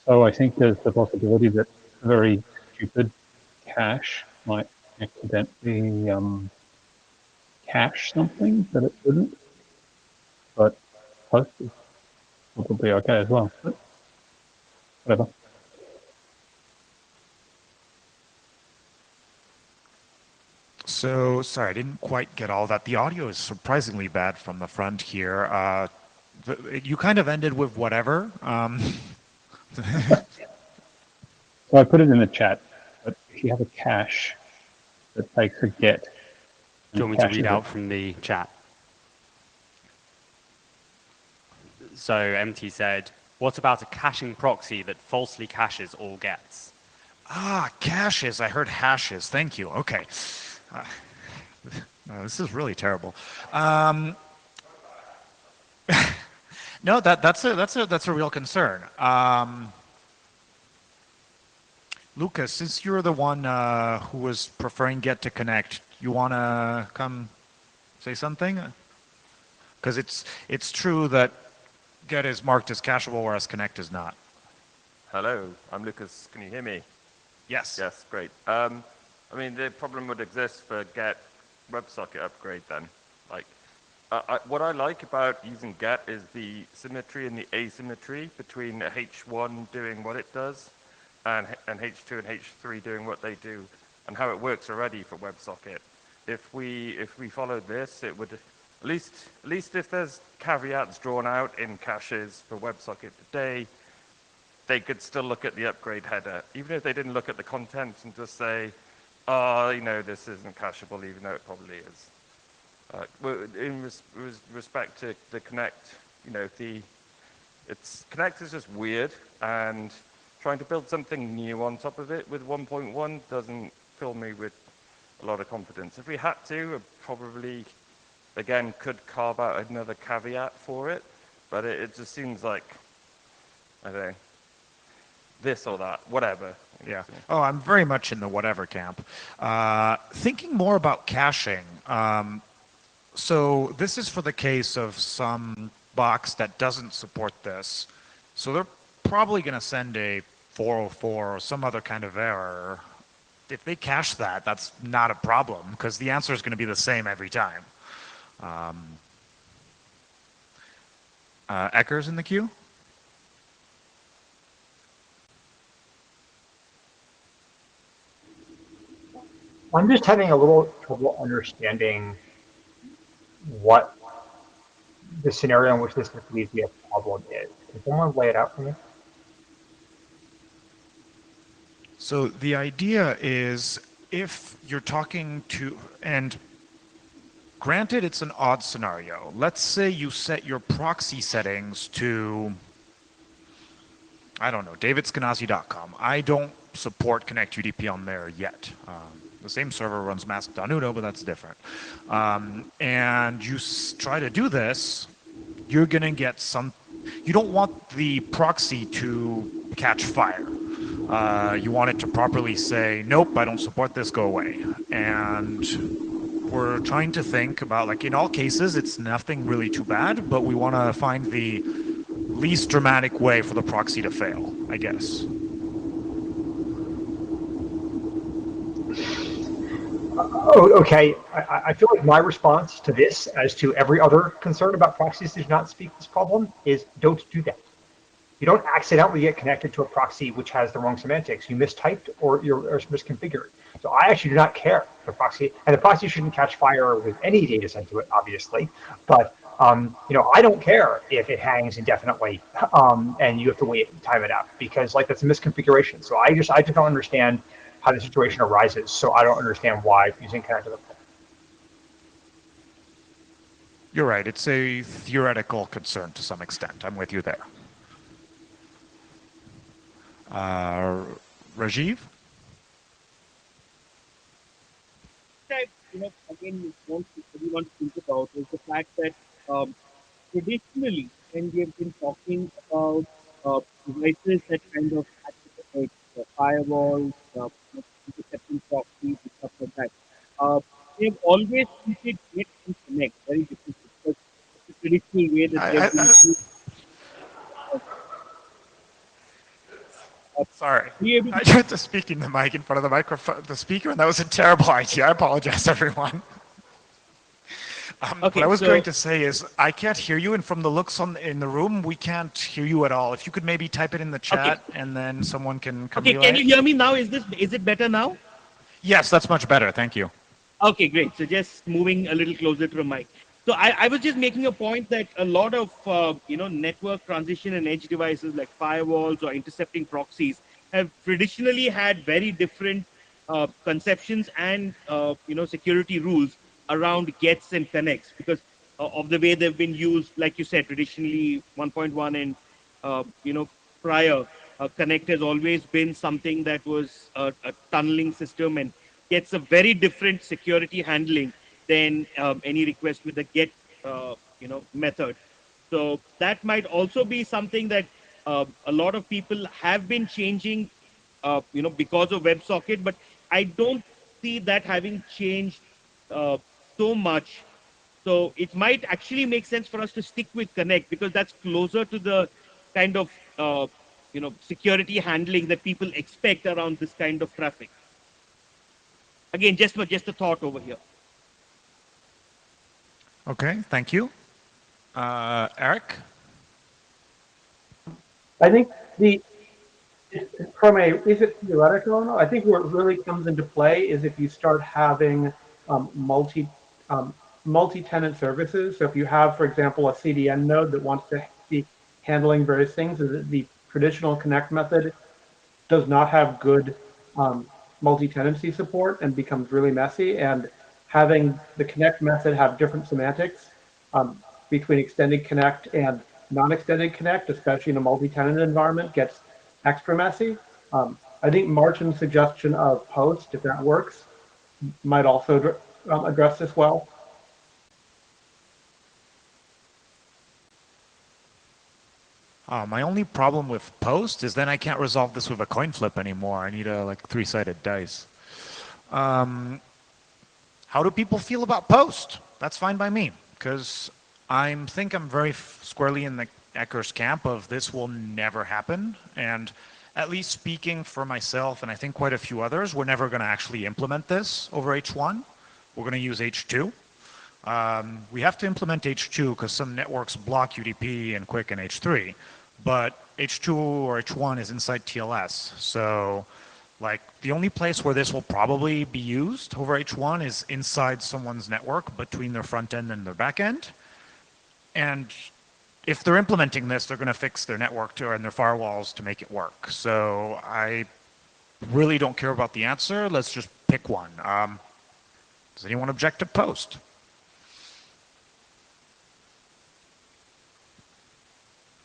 So I think there's the possibility that a very stupid cache might accidentally cache something that it shouldn't, but host is probably okay as well. But whatever.
So, sorry, I didn't quite get all that. The audio is surprisingly bad from the front here. You kind of ended with whatever.
So I put it in the chat, but if you have a cache that takes a get.
Do you want me to read out from the chat? So MT said, what about a caching proxy that falsely caches all gets?
Ah, caches. I heard hashes. Thank you. Okay. This is really terrible. No, that's a real concern. Lucas, since you're the one who was preferring get to connect, you want to come say something? Because it's true that get is marked as cacheable, whereas connect is not.
Hello, I'm Lucas. Can you hear me?
Yes.
Yes, great. I mean, the problem would exist for get WebSocket upgrade then. Like, what I like about using get is the symmetry and the asymmetry between H1 doing what it does and H2 and H3 doing what they do, and how it works already for WebSocket. If we followed this, it would, at least if there's caveats drawn out in caches for WebSocket today, they could still look at the upgrade header, even if they didn't look at the content and just say, this isn't cacheable, even though it probably is. In respect to the Connect, Connect is just weird, and trying to build something new on top of it with 1.1 doesn't fill me with a lot of confidence. If we had to, I probably, again, could carve out another caveat for it, but it just seems like, I don't know, this or that, whatever.
Yeah. Oh, I'm very much in the whatever camp. Thinking more about caching. So this is for the case of some box that doesn't support this. So they're probably going to send a 404 or some other kind of error. If they cache that, that's not a problem because the answer is going to be the same every time. Ecker's in the queue?
I'm just having a little trouble understanding what the scenario in which this could be a problem is. Can someone lay it out for me?
So the idea is if you're talking to, and granted it's an odd scenario. Let's say you set your proxy settings to, I don't know, davidskenazi.com. I don't support Connect UDP on there yet. The same server runs Masque.uno, but that's different. And you try to do this, you're going to get some, you don't want the proxy to catch fire. You want it to properly say, nope, I don't support this, go away. And we're trying to think about, like in all cases, it's nothing really too bad, but we want to find the least dramatic way for the proxy to fail, I guess.
Oh, okay. I feel like my response to this, as to every other concern about proxies that do not speak this problem, is don't do that. You don't accidentally get connected to a proxy which has the wrong semantics. You mistyped or you're misconfigured. So I actually do not care for proxy, and the proxy shouldn't catch fire with any data sent to it, obviously. But I don't care if it hangs indefinitely and you have to time it out because like that's a misconfiguration. So I just don't understand how the situation arises. So I don't understand why using Connect to the
You're right. It's a theoretical concern to some extent. I'm with you there. Rajiv?
Again, what everyone to think about is the fact that traditionally, when we have been talking about devices that kind of activate firewalls, intercepting proxies, and stuff like that, they have always treated Get and Connect very differently because it's the traditional way that they have been used.
Sorry. I tried to speak in the mic in front of the microphone, the speaker, and that was a terrible idea. I apologize, everyone. What I was going to say is I can't hear you, and from the looks in the room, we can't hear you at all. If you could maybe type it in the chat, and then someone can come.
Okay, can you hear me now? Is it better now?
Yes, that's much better. Thank you.
Okay, great. So just moving a little closer to the mic. So I was just making a point that a lot of network transition and edge devices like firewalls or intercepting proxies have traditionally had very different conceptions and security rules around gets and connects because of the way they've been used. Like you said, traditionally 1.1 and prior connect has always been something that was a tunneling system and gets a very different security handling than any request with the get method. So that might also be something that a lot of people have been changing because of WebSocket, but I don't see that having changed so much. So it might actually make sense for us to stick with Connect because that's closer to the kind of security handling that people expect around this kind of traffic. Again, just a thought over here.
Okay, thank you. Eric?
I think is it theoretical or no? I think where it really comes into play is if you start having multi-tenant services. So if you have, for example, a CDN node that wants to be handling various things, the traditional connect method does not have good multi-tenancy support and becomes really messy. And having the connect method have different semantics between extended connect and non-extended connect, especially in a multi-tenant environment, gets extra messy. I think Martin's suggestion of post, if that works, might also address this well.
My only problem with post is then I can't resolve this with a coin flip anymore. I need a like 3-sided dice. How do people feel about post? That's fine by me, because I think I'm very squarely in the Ecker's camp of this will never happen. And at least speaking for myself, and I think quite a few others, we're never going to actually implement this over H1. We're going to use H2. We have to implement H2 because some networks block UDP and Quick and H3. But H2 or H1 is inside TLS. So like the only place where this will probably be used over H1 is inside someone's network between their front end and their back end. And if they're implementing this, they're going to fix their network and their firewalls to make it work. So I really don't care about the answer. Let's just pick one. Does anyone object to post?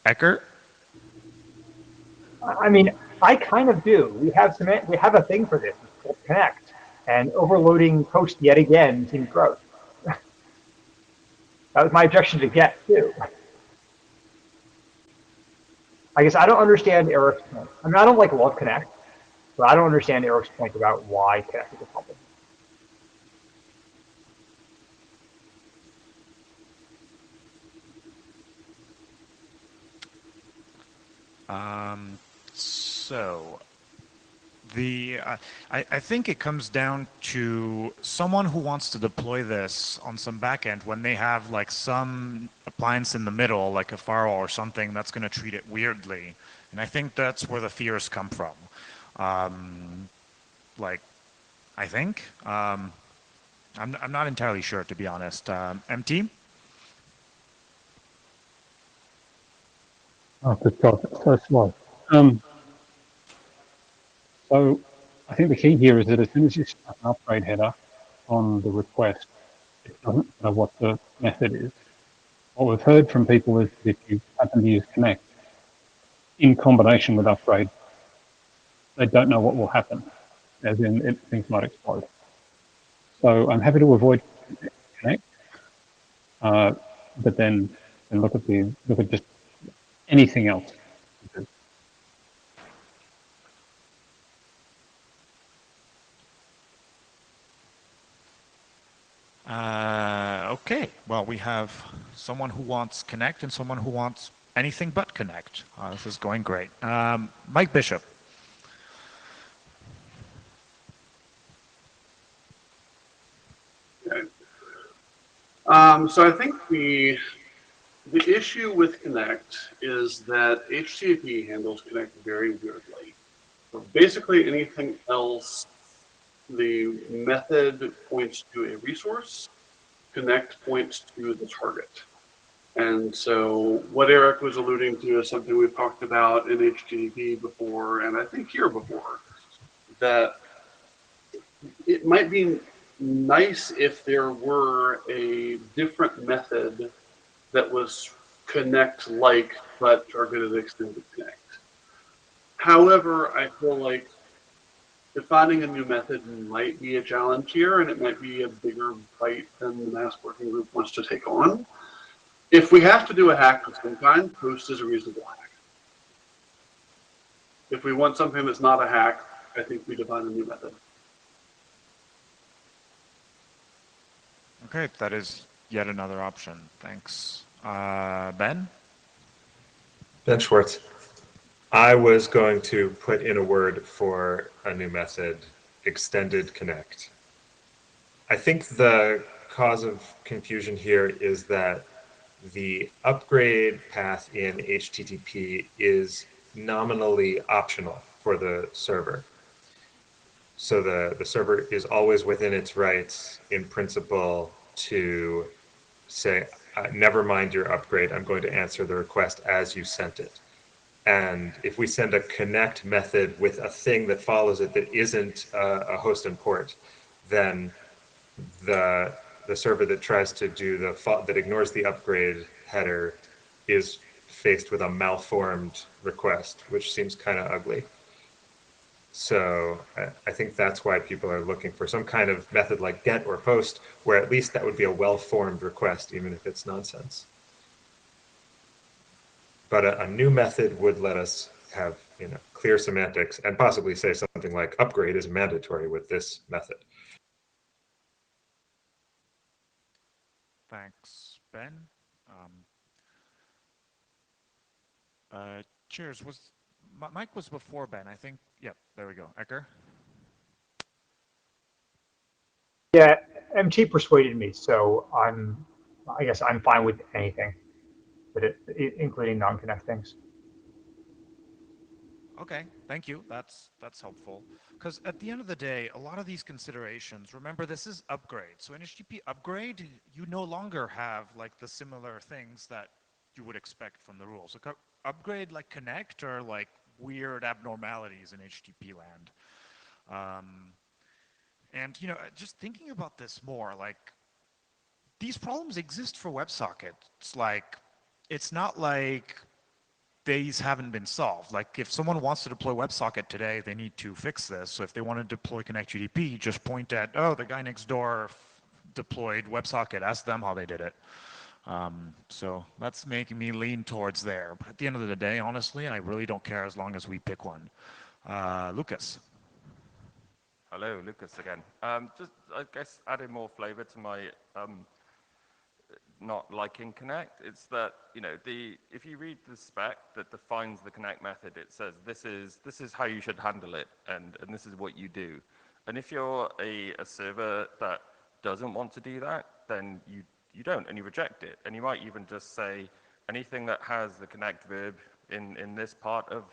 Ecker?
I mean, I kind of do. We have a thing for this. It's called connect, and overloading post yet again seems gross. That was my objection to get too. I guess I don't understand Eric's point. I mean, I don't love connect, but I don't understand Eric's point about why connect is a problem.
So I think it comes down to someone who wants to deploy this on some backend when they have like some appliance in the middle, like a firewall or something that's going to treat it weirdly. And I think that's where the fears come from. I think. I'm not entirely sure, to be honest. MT?
Oh, good God, it's so slow. So I think the key here is that as soon as you start an upgrade header on the request, it doesn't know what the method is. What we've heard from people is that if you happen to use connect in combination with upgrade, they don't know what will happen, as in things might explode. So I'm happy to avoid connect, but then look at just anything else.
Okay, well, we have someone who wants connect and someone who wants anything but connect. This is going great. Mike Bishop.
Okay. So I think the issue with connect is that HTTP handles connect very weirdly. So basically anything else, the method points to a resource, connect points to the target. And so what Eric was alluding to is something we've talked about in HTTP before, and I think here before, that it might be nice if there were a different method that was connect-like, but targeted extended connect. However, I feel like defining a new method might be a challenge here, and it might be a bigger fight than the Masque working group wants to take on. If we have to do a hack of some kind, post is a reasonable hack. If we want something that's not a hack, I think we define a new method.
Okay, that is yet another option. Thanks. Ben?
Ben Schwartz. I was going to put in a word for a new method, extended connect. I think the cause of confusion here is that the upgrade path in HTTP is nominally optional for the server. So the server is always within its rights, in principle, to say, never mind your upgrade, I'm going to answer the request as you sent it. And if we send a connect method with a thing that follows it that isn't a host and port, then the server that tries to do that ignores the upgrade header is faced with a malformed request, which seems kind of ugly. So I think that's why people are looking for some kind of method like get or post, where at least that would be a well-formed request, even if it's nonsense. But a new method would let us have clear semantics and possibly say something like upgrade is mandatory with this method.
Thanks, Ben. Cheers. Mike was before Ben, I think. Yep, there we go. Ecker?
Yeah, MT persuaded me, so I guess I'm fine with anything, but including non-connect things.
Okay, thank you. That's helpful. Because at the end of the day, a lot of these considerations, remember this is upgrade. So in HTTP upgrade, you no longer have like the similar things that you would expect from the rules. So upgrade like connect or like weird abnormalities in HTTP land. And just thinking about this more, like these problems exist for WebSockets. Like it's not like these haven't been solved. Like if someone wants to deploy WebSocket today, they need to fix this. So if they want to deploy ConnectGDP, just point at, oh, the guy next door deployed WebSocket. Ask them how they did it. So that's making me lean towards there. But at the end of the day, honestly, I really don't care as long as we pick one. Lucas.
Hello, Lucas again. Just, I guess, adding more flavor to my not liking connect. It's that, if you read the spec that defines the connect method, it says this is how you should handle it, and this is what you do. And if you're a server that doesn't want to do that, then you don't, and you reject it. And you might even just say anything that has the connect verb in this part of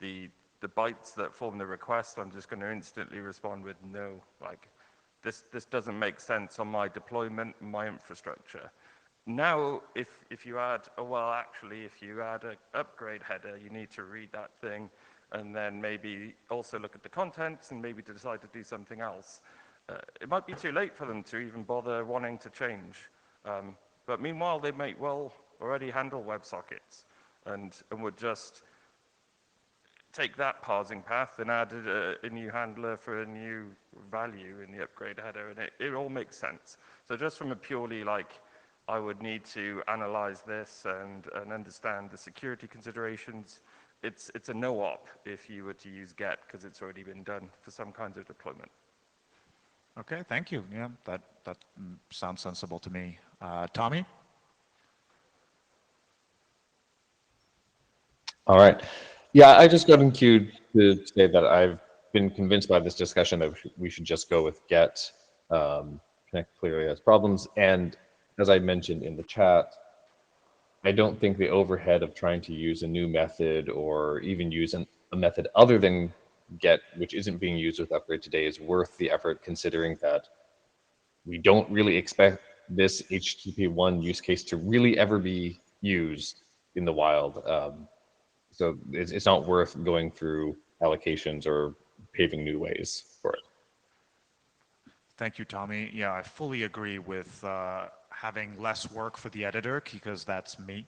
the bytes that form the request, I'm just going to instantly respond with no. Like, this doesn't make sense on my deployment, my infrastructure. Now, if you add, if you add an upgrade header, you need to read that thing and then maybe also look at the contents and maybe decide to do something else. It might be too late for them to even bother wanting to change. But meanwhile, they may well already handle WebSockets and would just take that parsing path and add a new handler for a new value in the upgrade header, and it all makes sense. So just from a purely I would need to analyze this and understand the security considerations. It's a no-op if you were to use get because it's already been done for some kinds of deployment.
Okay, thank you. Yeah, that sounds sensible to me. Tommy?
All right. Yeah, I just got in queued to say that I've been convinced by this discussion that we should just go with get. Connect clearly has problems. And as I mentioned in the chat, I don't think the overhead of trying to use a new method or even use a method other than get, which isn't being used with upgrade today, is worth the effort, considering that we don't really expect this HTTP1 use case to really ever be used in the wild. So it's not worth going through allocations or paving new ways for it.
Thank you, Tommy. Yeah, I fully agree with having less work for the editor because that's me.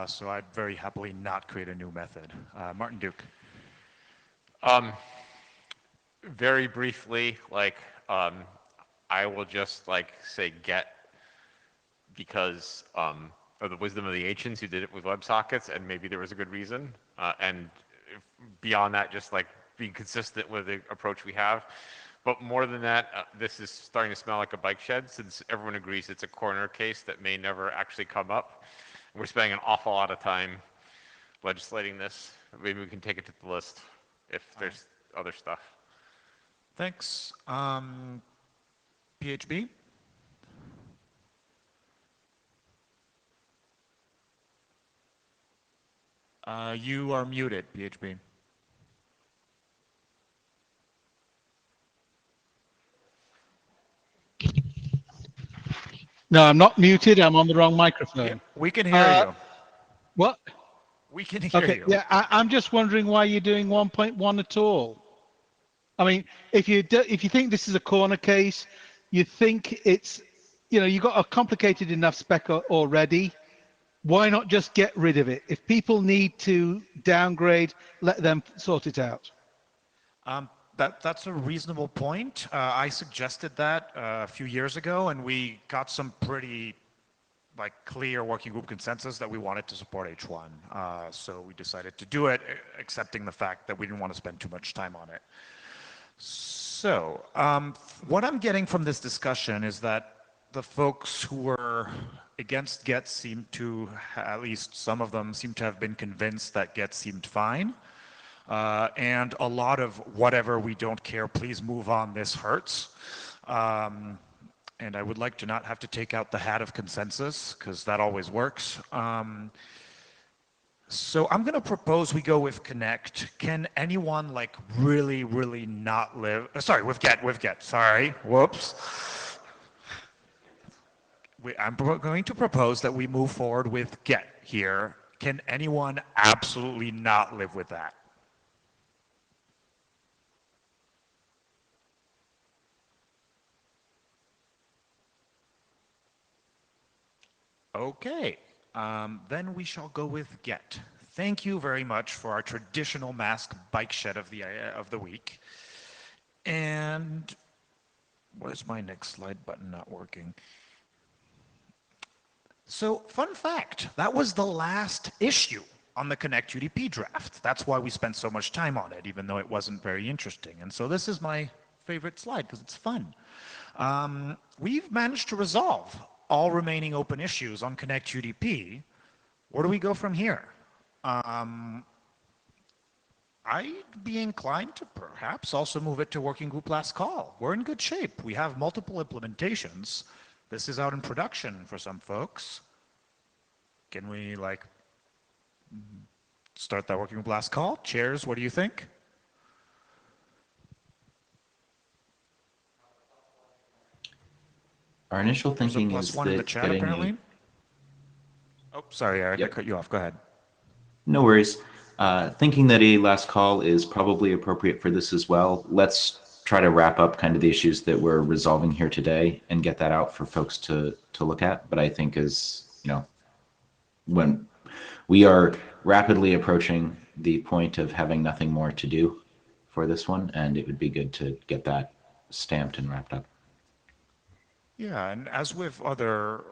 So I'd very happily not create a new method. Martin Duke.
Very briefly, I will just say get because of the wisdom of the ancients who did it with WebSockets, and maybe there was a good reason. And beyond that, just being consistent with the approach we have. But more than that, this is starting to smell like a bike shed since everyone agrees it's a corner case that may never actually come up. We're spending an awful lot of time legislating this. Maybe we can take it to the list if there's other stuff.
Thanks. PHB? You are muted, PHB.
No, I'm not muted. I'm on the wrong microphone.
Yeah, we can hear you.
What?
We can hear
Okay,
you.
yeah, I'm just wondering why you're doing 1.1 at all. I mean, if you think this is a corner case, you think it's, you've got a complicated enough spec already. Why not just get rid of it? If people need to downgrade, let them sort it out.
That's a reasonable point. I suggested that a few years ago, and we got some pretty clear working group consensus that we wanted to support H1. So we decided to do it, accepting the fact that we didn't want to spend too much time on it. So what I'm getting from this discussion is that the folks who were against Get seem to, at least some of them, seem to have been convinced that Get seemed fine. And a lot of whatever, we don't care, please move on, this hurts. And I would like to not have to take out the hat of consensus, because that always works. So I'm going to propose we go with Connect. Can anyone really, really not live? Sorry, with Get. Sorry, whoops. I'm going to propose that we move forward with Get here. Can anyone absolutely not live with that? Okay, then we shall go with Get. Thank you very much for our traditional Masque bike shed of the week. And what is my next slide button not working? So, fun fact, that was the last issue on the Connect UDP draft. That's why we spent so much time on it, even though it wasn't very interesting. And so this is my favorite slide because it's fun. We've managed to resolve all remaining open issues on Connect UDP. Where do we go from here? I'd be inclined to perhaps also move it to working group last call. We're in good shape. We have multiple implementations. This is out in production for some folks. Can we start that working group last call? Chairs, what do you think?
Our initial thinking is
+1 in the
that
chat,
getting
apparently. Oh, sorry, Eric, I cut you off. Go ahead.
No worries. Thinking that a last call is probably appropriate for this as well. Let's try to wrap up kind of the issues that we're resolving here today and get that out for folks to look at. But I think when we are rapidly approaching the point of having nothing more to do for this one, and it would be good to get that stamped and wrapped up.
Yeah, and as with other,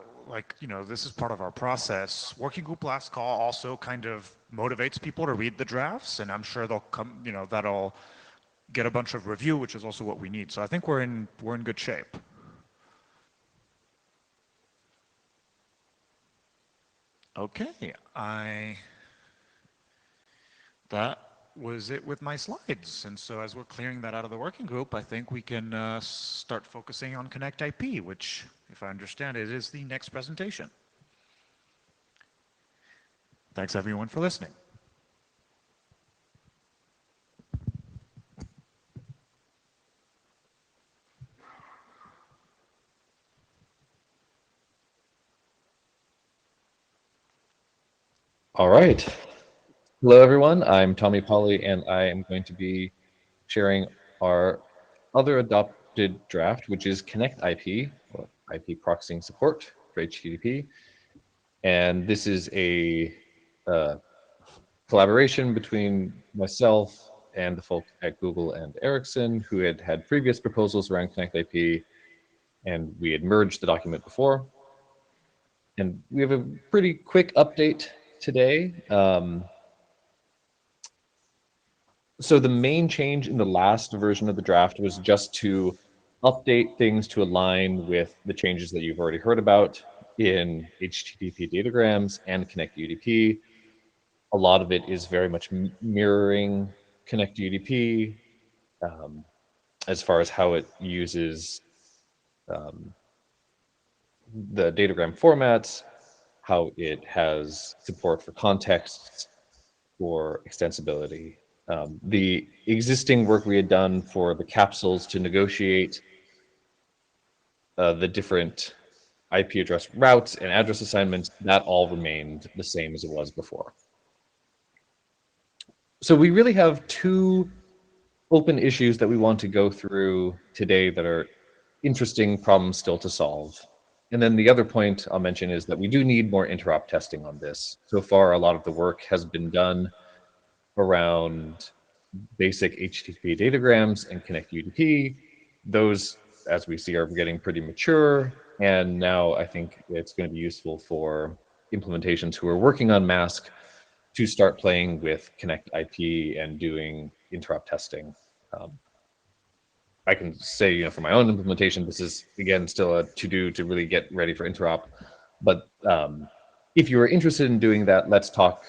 this is part of our process. Working group last call also kind of motivates people to read the drafts, and I'm sure they'll come, that'll get a bunch of review, which is also what we need. So I think we're in good shape. Okay, that was it with my slides. And so as we're clearing that out of the working group, I think we can start focusing on Connect IP, which, if I understand it, is the next presentation. Thanks everyone for listening.
All right. Hello, everyone. I'm Tommy Polly, and I am going to be sharing our other adopted draft, which is Connect IP, or IP proxying support for HTTP. And this is a collaboration between myself and the folks at Google and Ericsson, who had previous proposals around Connect IP, and we had merged the document before. And we have a pretty quick update today. So the main change in the last version of the draft was just to update things to align with the changes that you've already heard about in HTTP datagrams and Connect UDP. A lot of it is very much mirroring Connect UDP as far as how it uses the datagram formats, how it has support for contexts, for extensibility. The existing work we had done for the capsules to negotiate the different IP address routes and address assignments, that all remained the same as it was before. So we really have two open issues that we want to go through today that are interesting problems still to solve. And then the other point I'll mention is that we do need more interop testing on this. So far, a lot of the work has been done around basic HTTP datagrams and Connect UDP. Those, as we see, are getting pretty mature. And now I think it's going to be useful for implementations who are working on Masque to start playing with Connect IP and doing interop testing. I can say, for my own implementation, this is, again, still a to-do to really get ready for interop. But if you are interested in doing that, let's talk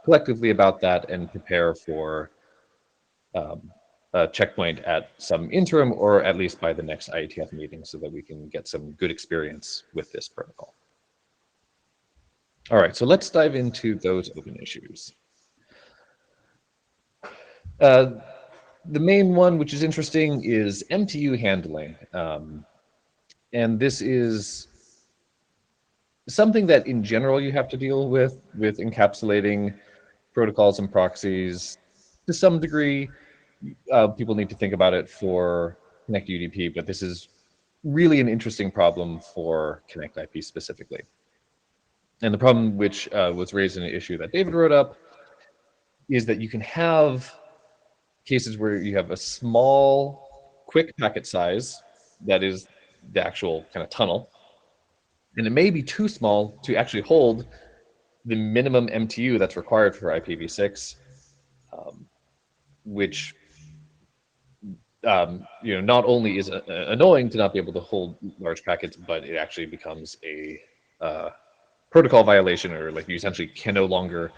collectively about that and prepare for a checkpoint at some interim, or at least by the next IETF meeting, so that we can get some good experience with this protocol. All right, so let's dive into those open issues. The main one, which is interesting, is MTU handling. And this is something that in general you have to deal with encapsulating protocols and proxies. To some degree, people need to think about it for Connect UDP, but this is really an interesting problem for Connect IP specifically. And the problem, which was raised in an issue that David wrote up, is that you can have cases where you have a small, quick packet size that is the actual kind of tunnel, and it may be too small to actually hold the minimum MTU that's required for IPv6, which not only is annoying to not be able to hold large packets, but it actually becomes a protocol violation, or like you essentially can no longer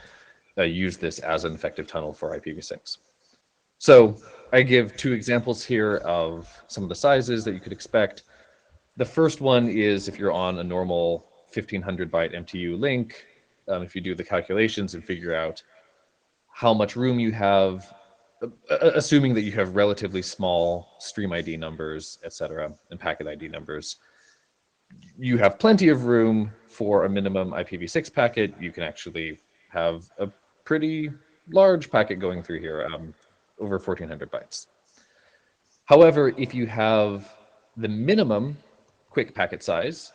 use this as an effective tunnel for IPv6. So I give two examples here of some of the sizes that you could expect. The first one is if you're on a normal 1500 byte MTU link, if you do the calculations and figure out how much room you have, assuming that you have relatively small stream ID numbers, etc., and packet ID numbers, you have plenty of room for a minimum IPv6 packet. You can actually have a pretty large packet going through here, over 1400 bytes. However, if you have the minimum quick packet size,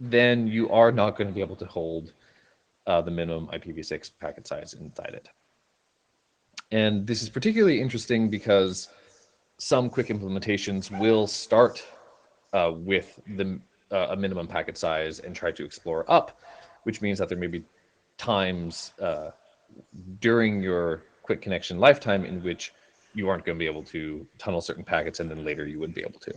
then you are not going to be able to hold the minimum IPv6 packet size inside it. And this is particularly interesting because some quick implementations will start with a minimum packet size and try to explore up, which means that there may be times during your quick connection lifetime in which you aren't going to be able to tunnel certain packets, and then later you would be able to.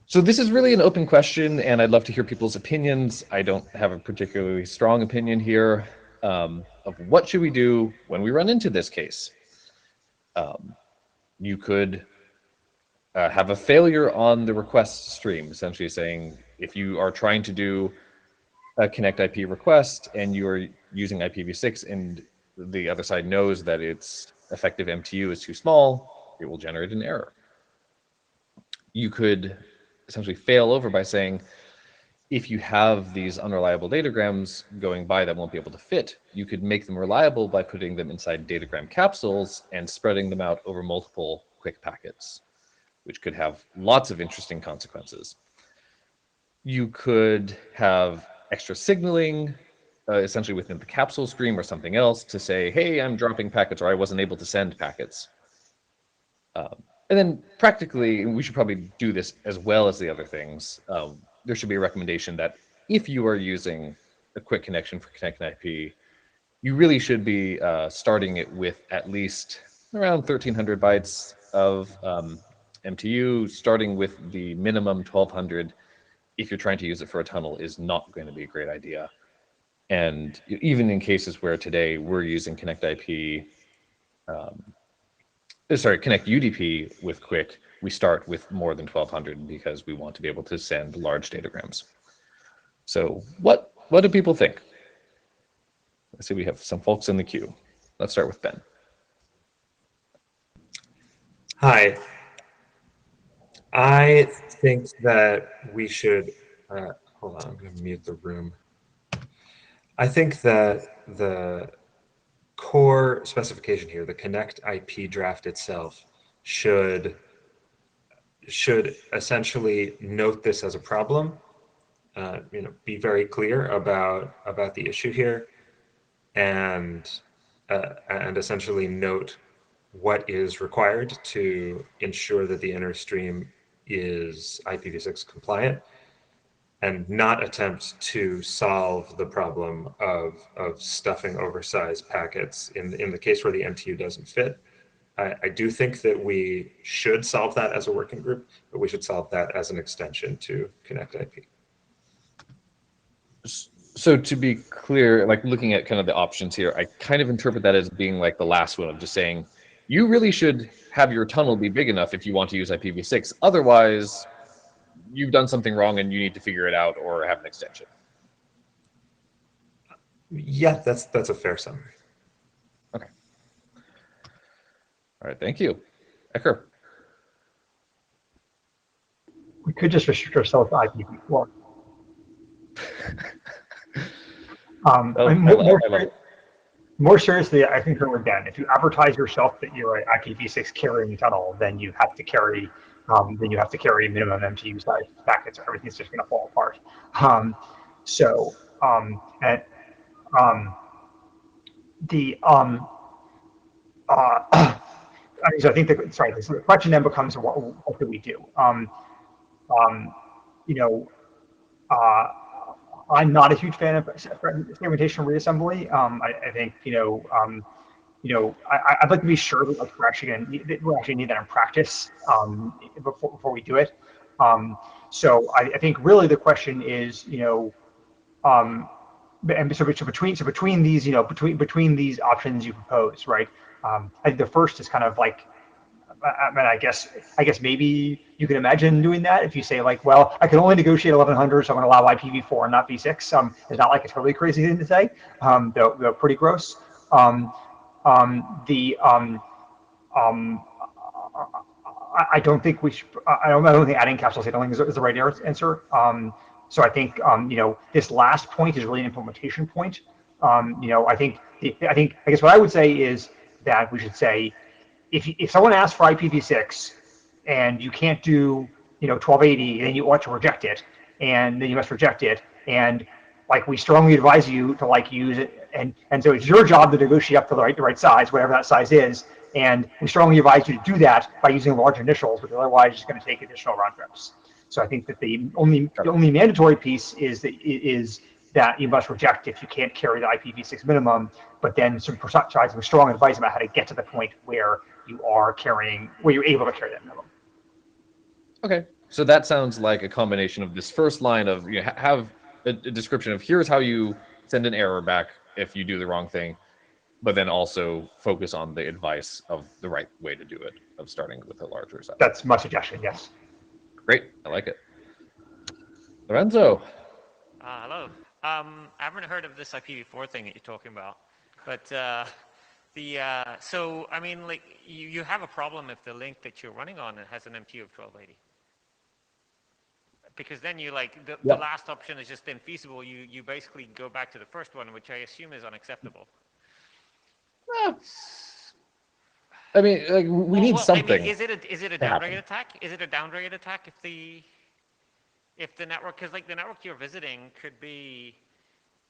So this is really an open question, and I'd love to hear people's opinions. I don't have a particularly strong opinion here of what should we do when we run into this case. You could have a failure on the request stream, essentially saying if you are trying to do a Connect IP request and you are using IPv6 and the other side knows that its effective MTU is too small, it will generate an error. You could essentially fail over by saying, if you have these unreliable datagrams going by that won't be able to fit, you could make them reliable by putting them inside datagram capsules and spreading them out over multiple quick packets, which could have lots of interesting consequences. You could have extra signaling, essentially within the capsule stream or something else, to say, hey, I'm dropping packets, or I wasn't able to send packets. And then practically, and we should probably do this as well as the other things, there should be a recommendation that if you are using a quick connection for Connect IP, you really should be starting it with at least around 1300 bytes of MTU, starting with the minimum 1200. If you're trying to use it for a tunnel, is not going to be a great idea. And even in cases where today we're using Connect IP, Connect UDP with Quick, we start with more than 1200 because we want to be able to send large datagrams. So what do people think? I see we have some folks in the queue. Let's start with Ben.
Hi. I think that we should, hold on, I'm going to mute the room. I think that the core specification here, the connect IP draft itself, should essentially note this as a problem, be very clear about the issue here, and essentially note what is required to ensure that the inner stream is IPv6 compliant, and not attempt to solve the problem of stuffing oversized packets in the case where the MTU doesn't fit. I do think that we should solve that as a working group, but we should solve that as an extension to Connect IP.
So to be clear, like looking at kind of the options here, I kind of interpret that as being like the last one of just saying, you really should have your tunnel be big enough if you want to use IPv6. Otherwise, you've done something wrong and you need to figure it out or have an extension.
Yeah, that's a fair summary.
Okay. All right, thank you. Ecker.
We could just restrict ourselves to IPv4. More seriously, I think again, if you advertise yourself that you're an IPv6 carrying tunnel, then you have to carry minimum MTU size packets, or everything's just going to fall apart. So I think the question then becomes, what do we do? I'm not a huge fan of segmentation reassembly. I think I'd like to be sure that we're actually need that in practice before we do it. So I think really the question is, and so between these, between these options you propose, right? I think the first is kind of like, I guess maybe you can imagine doing that if you say like, well, I can only negotiate 1100, so I'm going to allow IPv4 and not v6. It's not like a totally crazy thing to say, though pretty gross. I don't think we should. I don't think adding capsule signaling is the right answer. So I think this last point is really an implementation point. I guess what I would say is that we should say, if someone asks for IPv6 and you can't do 1280, then you ought to reject it, and then you must reject it, and like we strongly advise you to like use it, and so it's your job to negotiate up to the right size, whatever that size is, and we strongly advise you to do that by using large initials, which otherwise is going to take additional round trips. So I think that the only mandatory piece is that you must reject if you can't carry the IPv6 minimum, but then some strong advice about how to get to the point where you're able to carry that minimum.
Okay, so that sounds like a combination of this first line of have a description of here's how you send an error back if you do the wrong thing, but then also focus on the advice of the right way to do it, of starting with a larger size.
That's my suggestion, yes.
Great, I like it. Lorenzo.
Hello. I haven't heard of this IPv4 thing that you're talking about, but so I mean, like you have a problem if the link that you're running on has an MTU of 1280, because then you the last option is just infeasible. You basically go back to the first one, which I assume is unacceptable.
I mean, like we need something.
I mean, is it a downgrade attack? Is it a downgrade attack if the network, because like the network you're visiting could be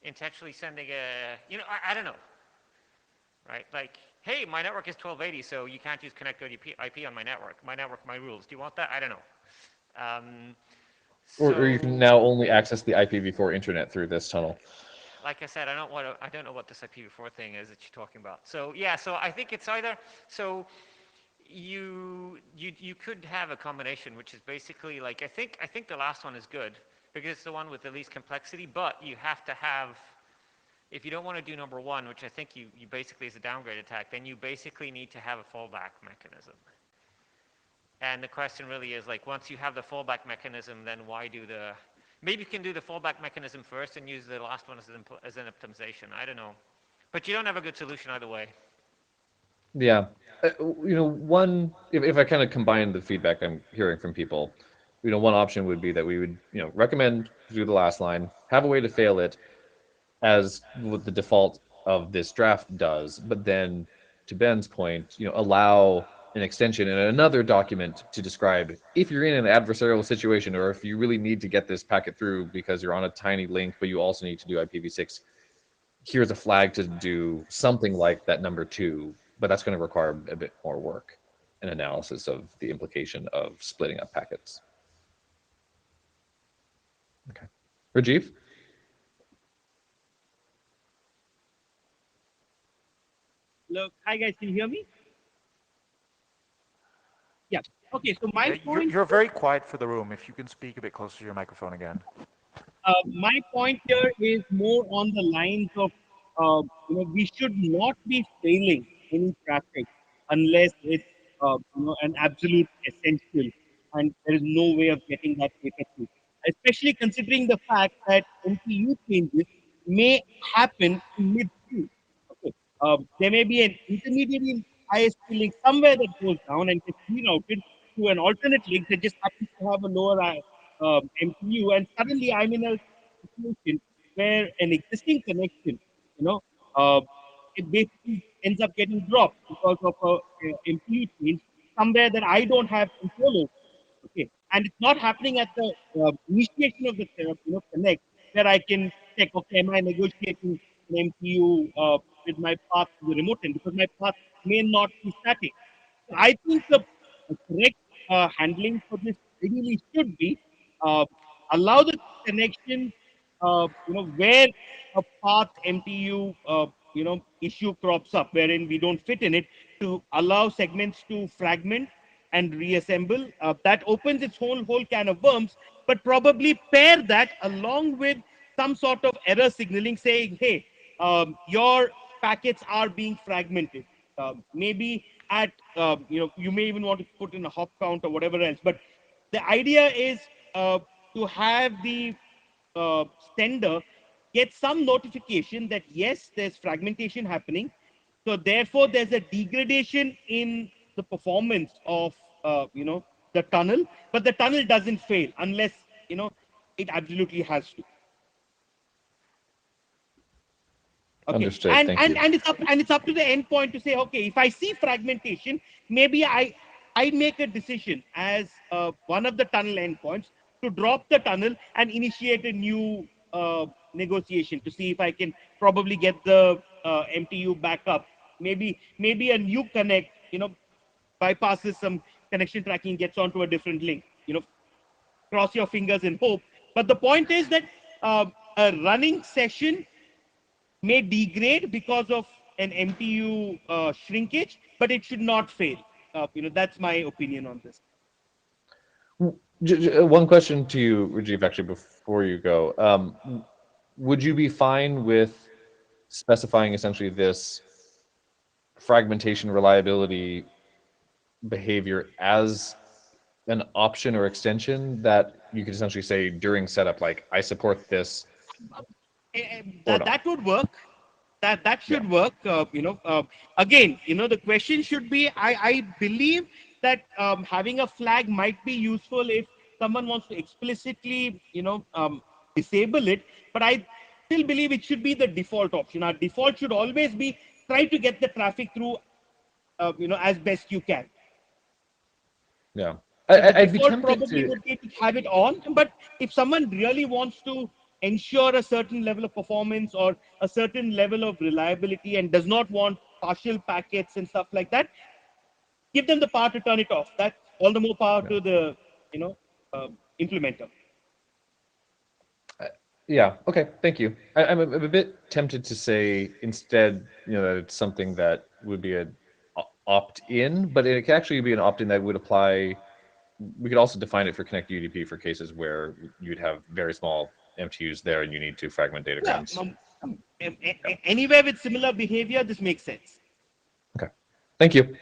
intentionally sending I don't know, right? Like, hey, my network is 1280, so you can't use connect IP on my network. My network, my rules. Do you want that? I don't know.
Or you can now only access the IPv4 internet through this tunnel.
Like I said, I don't know what this IPv4 thing is that you're talking about. So yeah, so I think it's either you could have a combination, which is basically like I think the last one is good because it's the one with the least complexity, but you have to have, if you don't want to do number one, which I think you basically is a downgrade attack, then you basically need to have a fallback mechanism. And the question really is like, once you have the fallback mechanism, then why do maybe you can do the fallback mechanism first and use the last one as an optimization. I don't know, but you don't have a good solution either way.
Yeah, one, if I kind of combine the feedback I'm hearing from people, one option would be that we would, recommend do the last line, have a way to fail it, as what the default of this draft does, but then to Ben's point, allow an extension in another document to describe if you're in an adversarial situation or if you really need to get this packet through because you're on a tiny link, but you also need to do IPv6. Here's a flag to do something like that number 2, but that's going to require a bit more work and analysis of the implication of splitting up packets. Okay. Rajiv?
Look, hi guys, can you hear me? Yeah. Okay, so my point.
You're very quiet for the room. If you can speak a bit closer to your microphone again.
My point here is more on the lines of, we should not be failing any traffic unless it's, an absolute essential, and there is no way of getting that data through. Especially considering the fact that MTU changes may happen in mid-queue. Okay. There may be an intermediary ISP link somewhere that goes down and gets rerouted to an alternate link that just happens to have a lower MTU, and suddenly I'm in a situation where an existing connection, you know, uh, it basically ends up getting dropped because of a MTU change somewhere that I don't have control over. Okay, and it's not happening at the initiation of the connect where I can check, okay, am I negotiating an MTU with my path to the remote end, because my path may not be static. So I think the correct handling for this ideally should be uh, allow the connection, where a path MTU, issue crops up, wherein we don't fit in it, to allow segments to fragment and reassemble. That opens its whole can of worms, but probably pair that along with some sort of error signaling saying, hey, your packets are being fragmented. Maybe at, you may even want to put in a hop count or whatever else. But the idea is to have the sender get some notification that yes, there's fragmentation happening. So therefore, there's a degradation in the performance of the tunnel, but the tunnel doesn't fail unless it absolutely has to. Okay.
Understood.
And
Thank
and
you.
and it's up to the endpoint to say, okay, if I see fragmentation, maybe I make a decision as one of the tunnel endpoints to drop the tunnel and initiate a new negotiation to see if I can probably get the MTU back up. Maybe a new connect, bypasses some connection tracking, gets onto a different link. Cross your fingers and hope. But the point is that a running session may degrade because of an MTU shrinkage, but it should not fail. That's my opinion on this.
One question to you, Rajiv, actually, before you go. Would you be fine with specifying essentially this fragmentation reliability behavior as an option or extension that you could essentially say during setup, like, I support this?
That would work. That should work. Again, the question should be, I believe that having a flag might be useful if someone wants to explicitly disable it, but I still believe it should be the default option. Our default should always be try to get the traffic through as best you can.
Yeah.
I'd be tempted probably would be to have it on, but if someone really wants to ensure a certain level of performance or a certain level of reliability and does not want partial packets and stuff like that, give them the power to turn it off. That's all the more power to the implementer.
Yeah. Okay. Thank you. I'm a bit tempted to say instead, that it's something that would be an opt-in, but it could actually be an opt-in that would apply. We could also define it for Connect UDP for cases where you'd have very small MTUs there and you need to fragment datagrams.
Yeah, anywhere with similar behavior, this makes sense.
Okay. Thank you.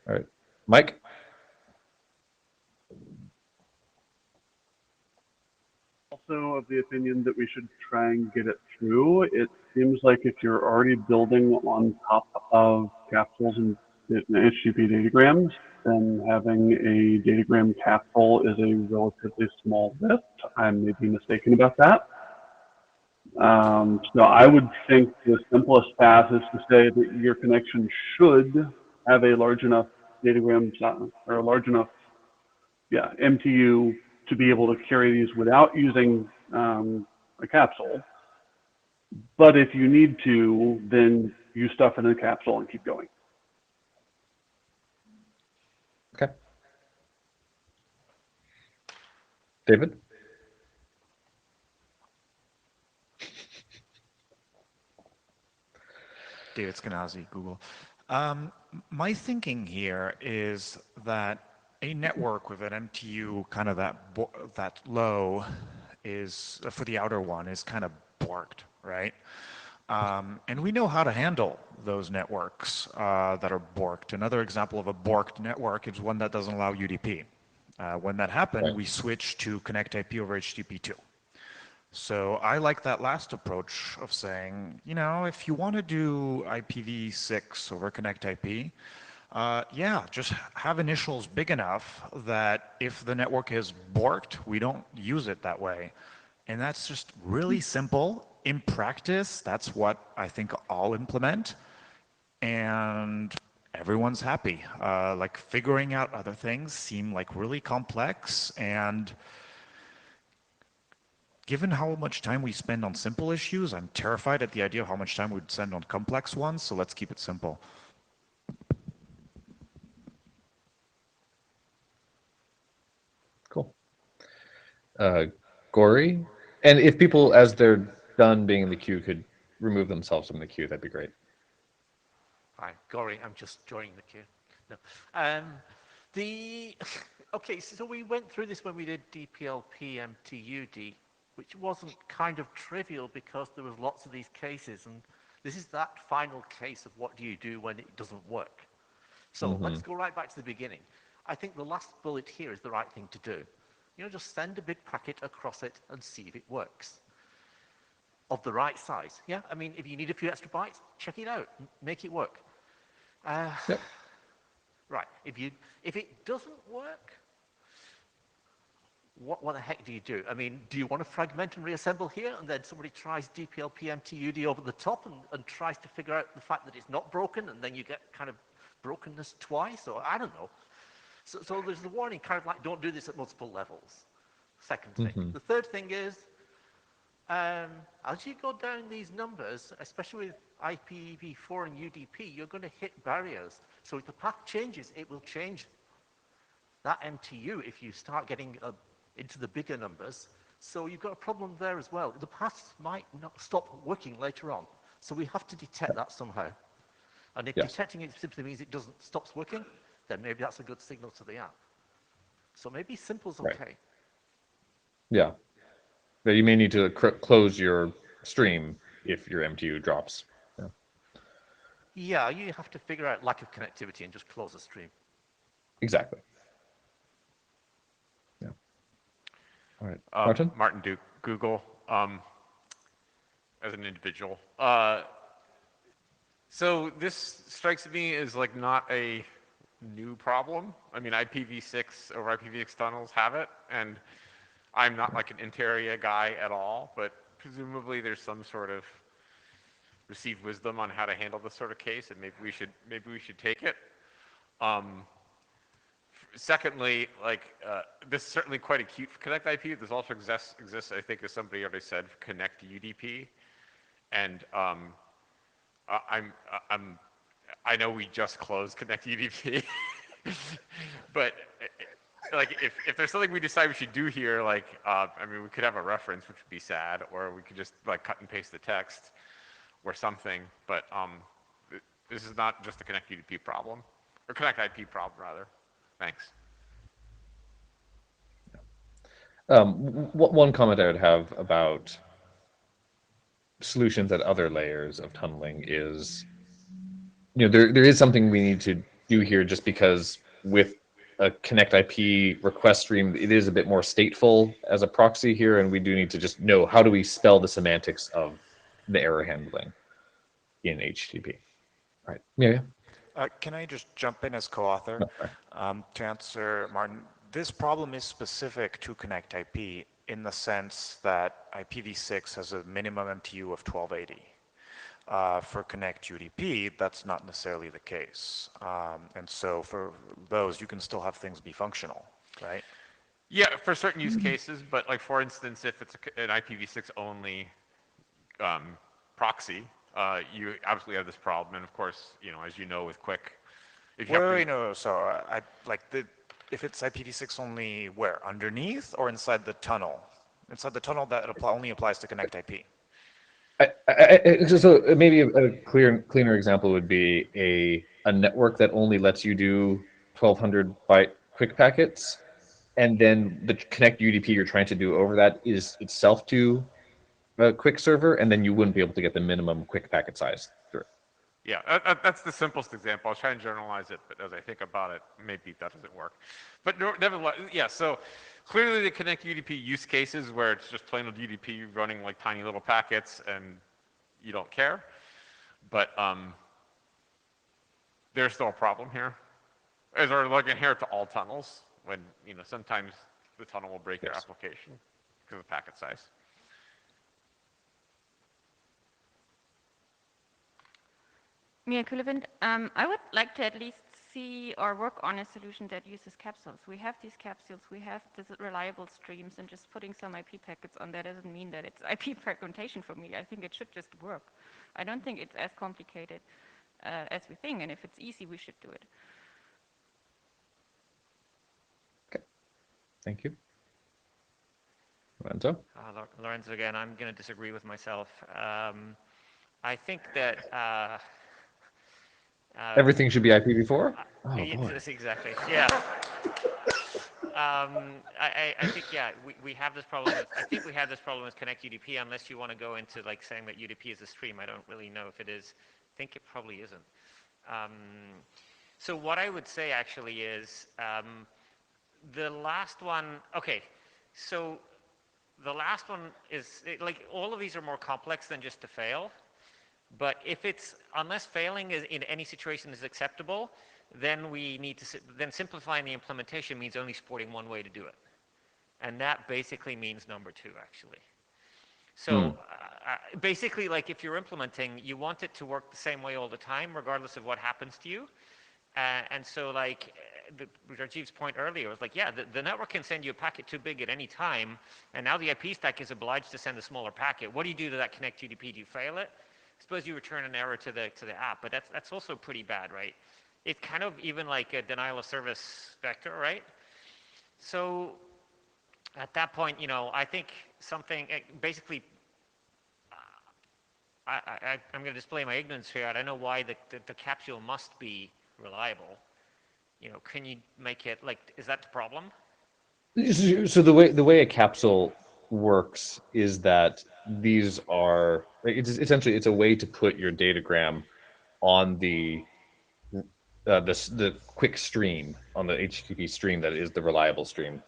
All right. Mike?
Also of the opinion that we should try and get it through. It seems like if you're already building on top of capsules and HTTP datagrams, then having a datagram capsule is a relatively small lift. I may be mistaken about that.
So I would think the simplest path is to say that your connection should have a large enough datagram or a large enough, yeah, MTU to be able to carry these without using a capsule. But if you need to, then use stuff in a capsule and keep going.
Okay. David?
David Skenazy, Google. My thinking here is that a network with an MTU kind of that low is, for the outer one, is kind of borked, right? And we know how to handle those networks that are borked. Another example of a borked network is one that doesn't allow UDP. When that happened, we switched to connect IP over HTTP2. So I like that last approach of saying, you know, if you want to do IPv6 over connect IP, yeah, just have initials big enough that if the network is borked, we don't use it that way. And that's just really simple. In practice, that's what I think I'll implement. And everyone's happy. Like figuring out other things seem like really complex, and given how much time we spend on simple issues, I'm terrified at the idea of how much time we'd spend on complex ones, so let's keep it simple.
Cool. Gory? And if people, as they're done being in the queue, could remove themselves from the queue, that'd be great.
Hi, Gory, I'm just joining the queue. No. Okay, so we went through this when we did DPLP MTUD, which wasn't kind of trivial because there was lots of these cases, and this is that final case of what do you do when it doesn't work. So let's go right back to the beginning. I think the last bullet here is the right thing to do. You know, just send a big packet across it and see if it works. Of the right size, yeah? I mean, if you need a few extra bytes, check it out, make it work.
Yep.
Right, if it doesn't work, what the heck do you do? I mean, do you want to fragment and reassemble here, and then somebody tries DPLP MTUD over the top and tries to figure out the fact that it's not broken, and then you get kind of brokenness twice, or I don't know. So there's the warning, kind of like, don't do this at multiple levels. Second thing. The third thing is, as you go down these numbers, especially with IPv4 and UDP, you're going to hit barriers. So if the path changes, it will change that MTU if you start getting into the bigger numbers. So you've got a problem there as well. The paths might not stop working later on. So we have to detect that somehow. And if detecting it simply means it doesn't stops working, then maybe that's a good signal to the app. So maybe simple's okay.
Right. Yeah. But you may need to close your stream if your MTU drops.
Yeah, you have to figure out lack of connectivity and just close the stream.
Exactly. Yeah. All right. Martin?
Martin Duke, Google, as an individual. So this strikes me as like not a new problem. I mean, IPv6 over IPv6 tunnels have it, and I'm not like an interior guy at all, but presumably there's some sort of received wisdom on how to handle this sort of case, and maybe we should take it. Secondly, like this is certainly quite acute for Connect IP. This also exists, I think, as somebody already said, for Connect UDP, and I know we just closed Connect UDP, but like if there's something we decide we should do here, like I mean, we could have a reference, which would be sad, or we could just like cut and paste the text or something. But this is not just a Connect UDP problem, or Connect IP problem rather. Thanks.
One comment I would have about solutions at other layers of tunneling is, you know, there is something we need to do here, just because with a Connect IP request stream, it is a bit more stateful as a proxy here, and we do need to just know how do we spell the semantics of the error handling in HTTP. Right. Yeah.
Can I just jump in as co-author to answer Martin? This problem is specific to Connect IP. in the sense that IPv6 has a minimum MTU of 1280. For Connect UDP, that's not necessarily the case. And so for those, you can still have things be functional, right?
Yeah, for certain use cases, but like for instance, if it's an IPv6 only proxy, you absolutely have this problem. And of course, as you know, with Quick, if you
Wait, no, so if it's IPv6 only, where? Underneath or inside the tunnel? Inside the tunnel, that only applies to Connect IP.
So maybe a cleaner example would be a network that only lets you do 1200 byte quick packets, and then the Connect UDP you're trying to do over that is itself to a quick server, and then you wouldn't be able to get the minimum quick packet size through it.
Yeah, that's the simplest example. I'll try and generalize it, but as I think about it, maybe that doesn't work. But nevertheless, yeah, so clearly the Connect UDP use cases where it's just plain old UDP running like tiny little packets and you don't care. But there's still a problem here. As we're looking here to all tunnels, when sometimes the tunnel will break your application because of packet size.
Mia Kulevind, I would like to at least see or work on a solution that uses capsules. We have these capsules, we have these reliable streams, and just putting some IP packets on that doesn't mean that it's IP fragmentation for me. I think it should just work. I don't think it's as complicated as we think, and if it's easy, we should do it.
Okay, thank you. Lorenzo?
Lorenzo again, I'm going to disagree with myself. I think that
everything should be IPv4? Oh, boy.
Exactly, yeah. I think, yeah, we have this problem I think we have this problem with Connect UDP, unless you want to go into like saying that UDP is a stream. I don't really know if it is. I think it probably isn't. So what I would say actually is the last one, okay, so the last one is, like, all of these are more complex than just to fail. But unless failing in any situation is acceptable, then we need to, then simplifying the implementation means only supporting one way to do it. And that basically means number 2, actually. So basically, like, if you're implementing, you want it to work the same way all the time, regardless of what happens to you. And so, like, Rajiv's point earlier was like, yeah, the network can send you a packet too big at any time, and now the IP stack is obliged to send a smaller packet. What do you do to that Connect UDP? Do you fail it? Suppose you return an error to the app, but that's also pretty bad, right? It's kind of even like a denial of service vector, right? So at that point, I think something basically. I'm going to display my ignorance here. I don't know why the capsule must be reliable. Can you make it like? Is that the problem?
So the way a capsule works is that these are essentially it's a way to put your datagram on the quick stream, on the HTTP stream that is the reliable stream,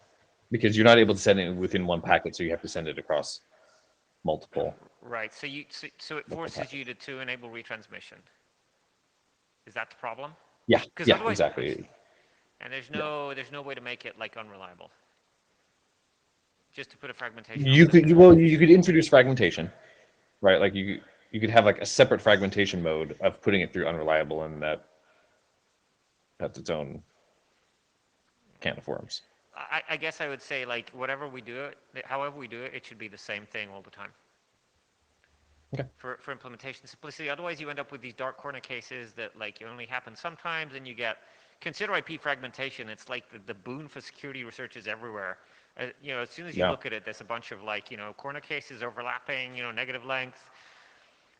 because you're not able to send it within one packet, so you have to send it across multiple.
Right. So it forces you to enable retransmission. Is that the problem?
Yeah. Yeah. Exactly.
And there's no way to make it like unreliable. Just to put a fragmentation.
You could introduce fragmentation, right? Like you could have like a separate fragmentation mode of putting it through unreliable, and that's its own can of worms.
I guess I would say, like, whatever we do it, however we do it, it should be the same thing all the time.
Okay.
For implementation simplicity. Otherwise, you end up with these dark corner cases that, like, only happen sometimes, and you get, consider IP fragmentation. It's like the boon for security researchers everywhere. As soon as you look at it, there's a bunch of, like, corner cases overlapping, negative length.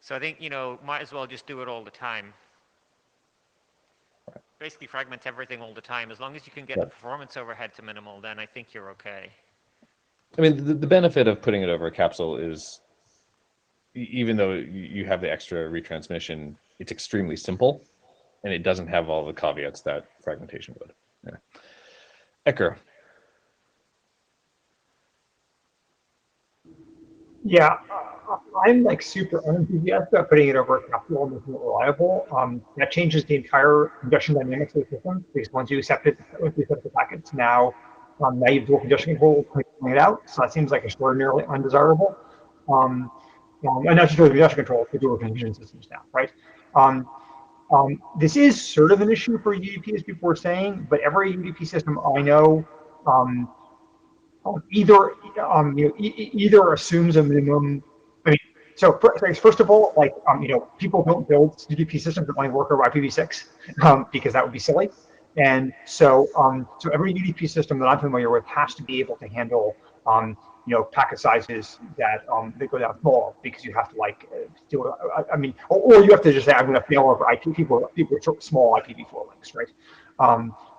So I think, might as well just do it all the time. Basically fragment everything all the time. As long as you can get the performance overhead to minimal, then I think you're okay.
I mean, the benefit of putting it over a capsule is, even though you have the extra retransmission, it's extremely simple, and it doesn't have all the caveats that fragmentation would. Yeah. Ecker.
Yeah, I'm like super unenthusiastic about putting it over a capsule and making it reliable. That changes the entire ingestion dynamics of the system, because once you accept the packets, now naive dual congestion control pointed out. So that seems like extraordinarily undesirable. And not just dual congestion control, but dual congestion systems now, right? This is sort of an issue for UDP, as people were saying, but every UDP system I know either assumes a minimum. I mean, so first of all, like people don't build UDP systems that only work over IPv6 because that would be silly. And so every UDP system that I'm familiar with has to be able to handle packet sizes that go down small, because you have to do it. I mean, or you have to just say I'm going to fail over people with small IPv4 links, right?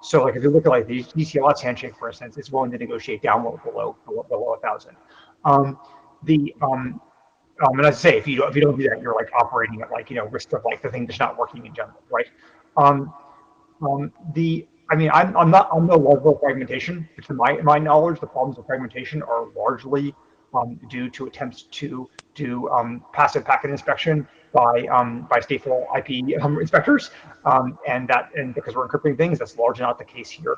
So like if you look at like the DCLS handshake, for instance, it's willing to negotiate download below 1,000. And as I say, if you don't do that, you're like operating at risk of the thing just not working in general, right? I'm no lover of fragmentation, but to my knowledge, the problems of fragmentation are largely due to attempts to do passive packet inspection by stateful IP inspectors, and because we're encrypting things, that's largely not the case here.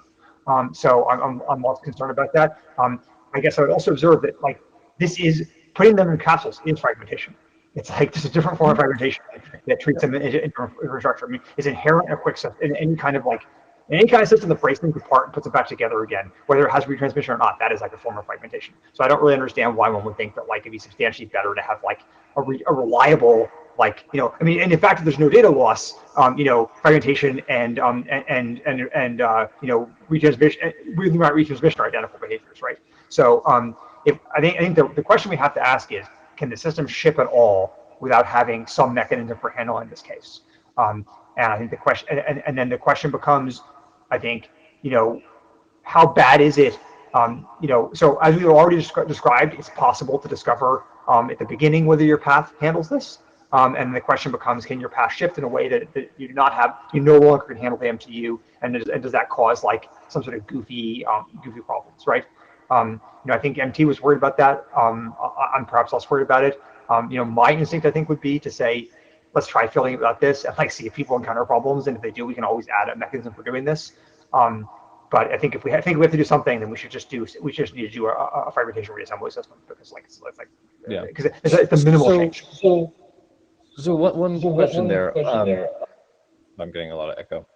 So I'm less concerned about that. I guess I would also observe that this is putting them in capsules is fragmentation. It's just a different form of fragmentation that treats them in infrastructure. I mean, it's inherent in a quick system, in any kind of system that breaks things apart and puts it back together again, whether it has retransmission or not. That is a form of fragmentation. So I don't really understand why one would think that it'd be substantially better to have a reliable, and in fact, if there's no data loss, fragmentation and retransmission, retransmission are identical behaviors, right? So I think the question we have to ask is, can the system ship at all without having some mechanism for handling this case? And I think the question, and then the question becomes, I think, how bad is it? So as we already described, it's possible to discover at the beginning whether your path handles this. And the question becomes, can your path shift in a way that you do not have, you no longer can handle the MTU, and does that cause some sort of goofy problems, right? I think MT was worried about that. I'm perhaps less worried about it. My instinct, I think, would be to say, let's try feeling about this and see if people encounter problems, and if they do, we can always add a mechanism for doing this. But I think if we have to do something, then we should just need to do a fragmentation reassembly system, because because it's a minimal change.
So one question there. I'm getting a lot of echo.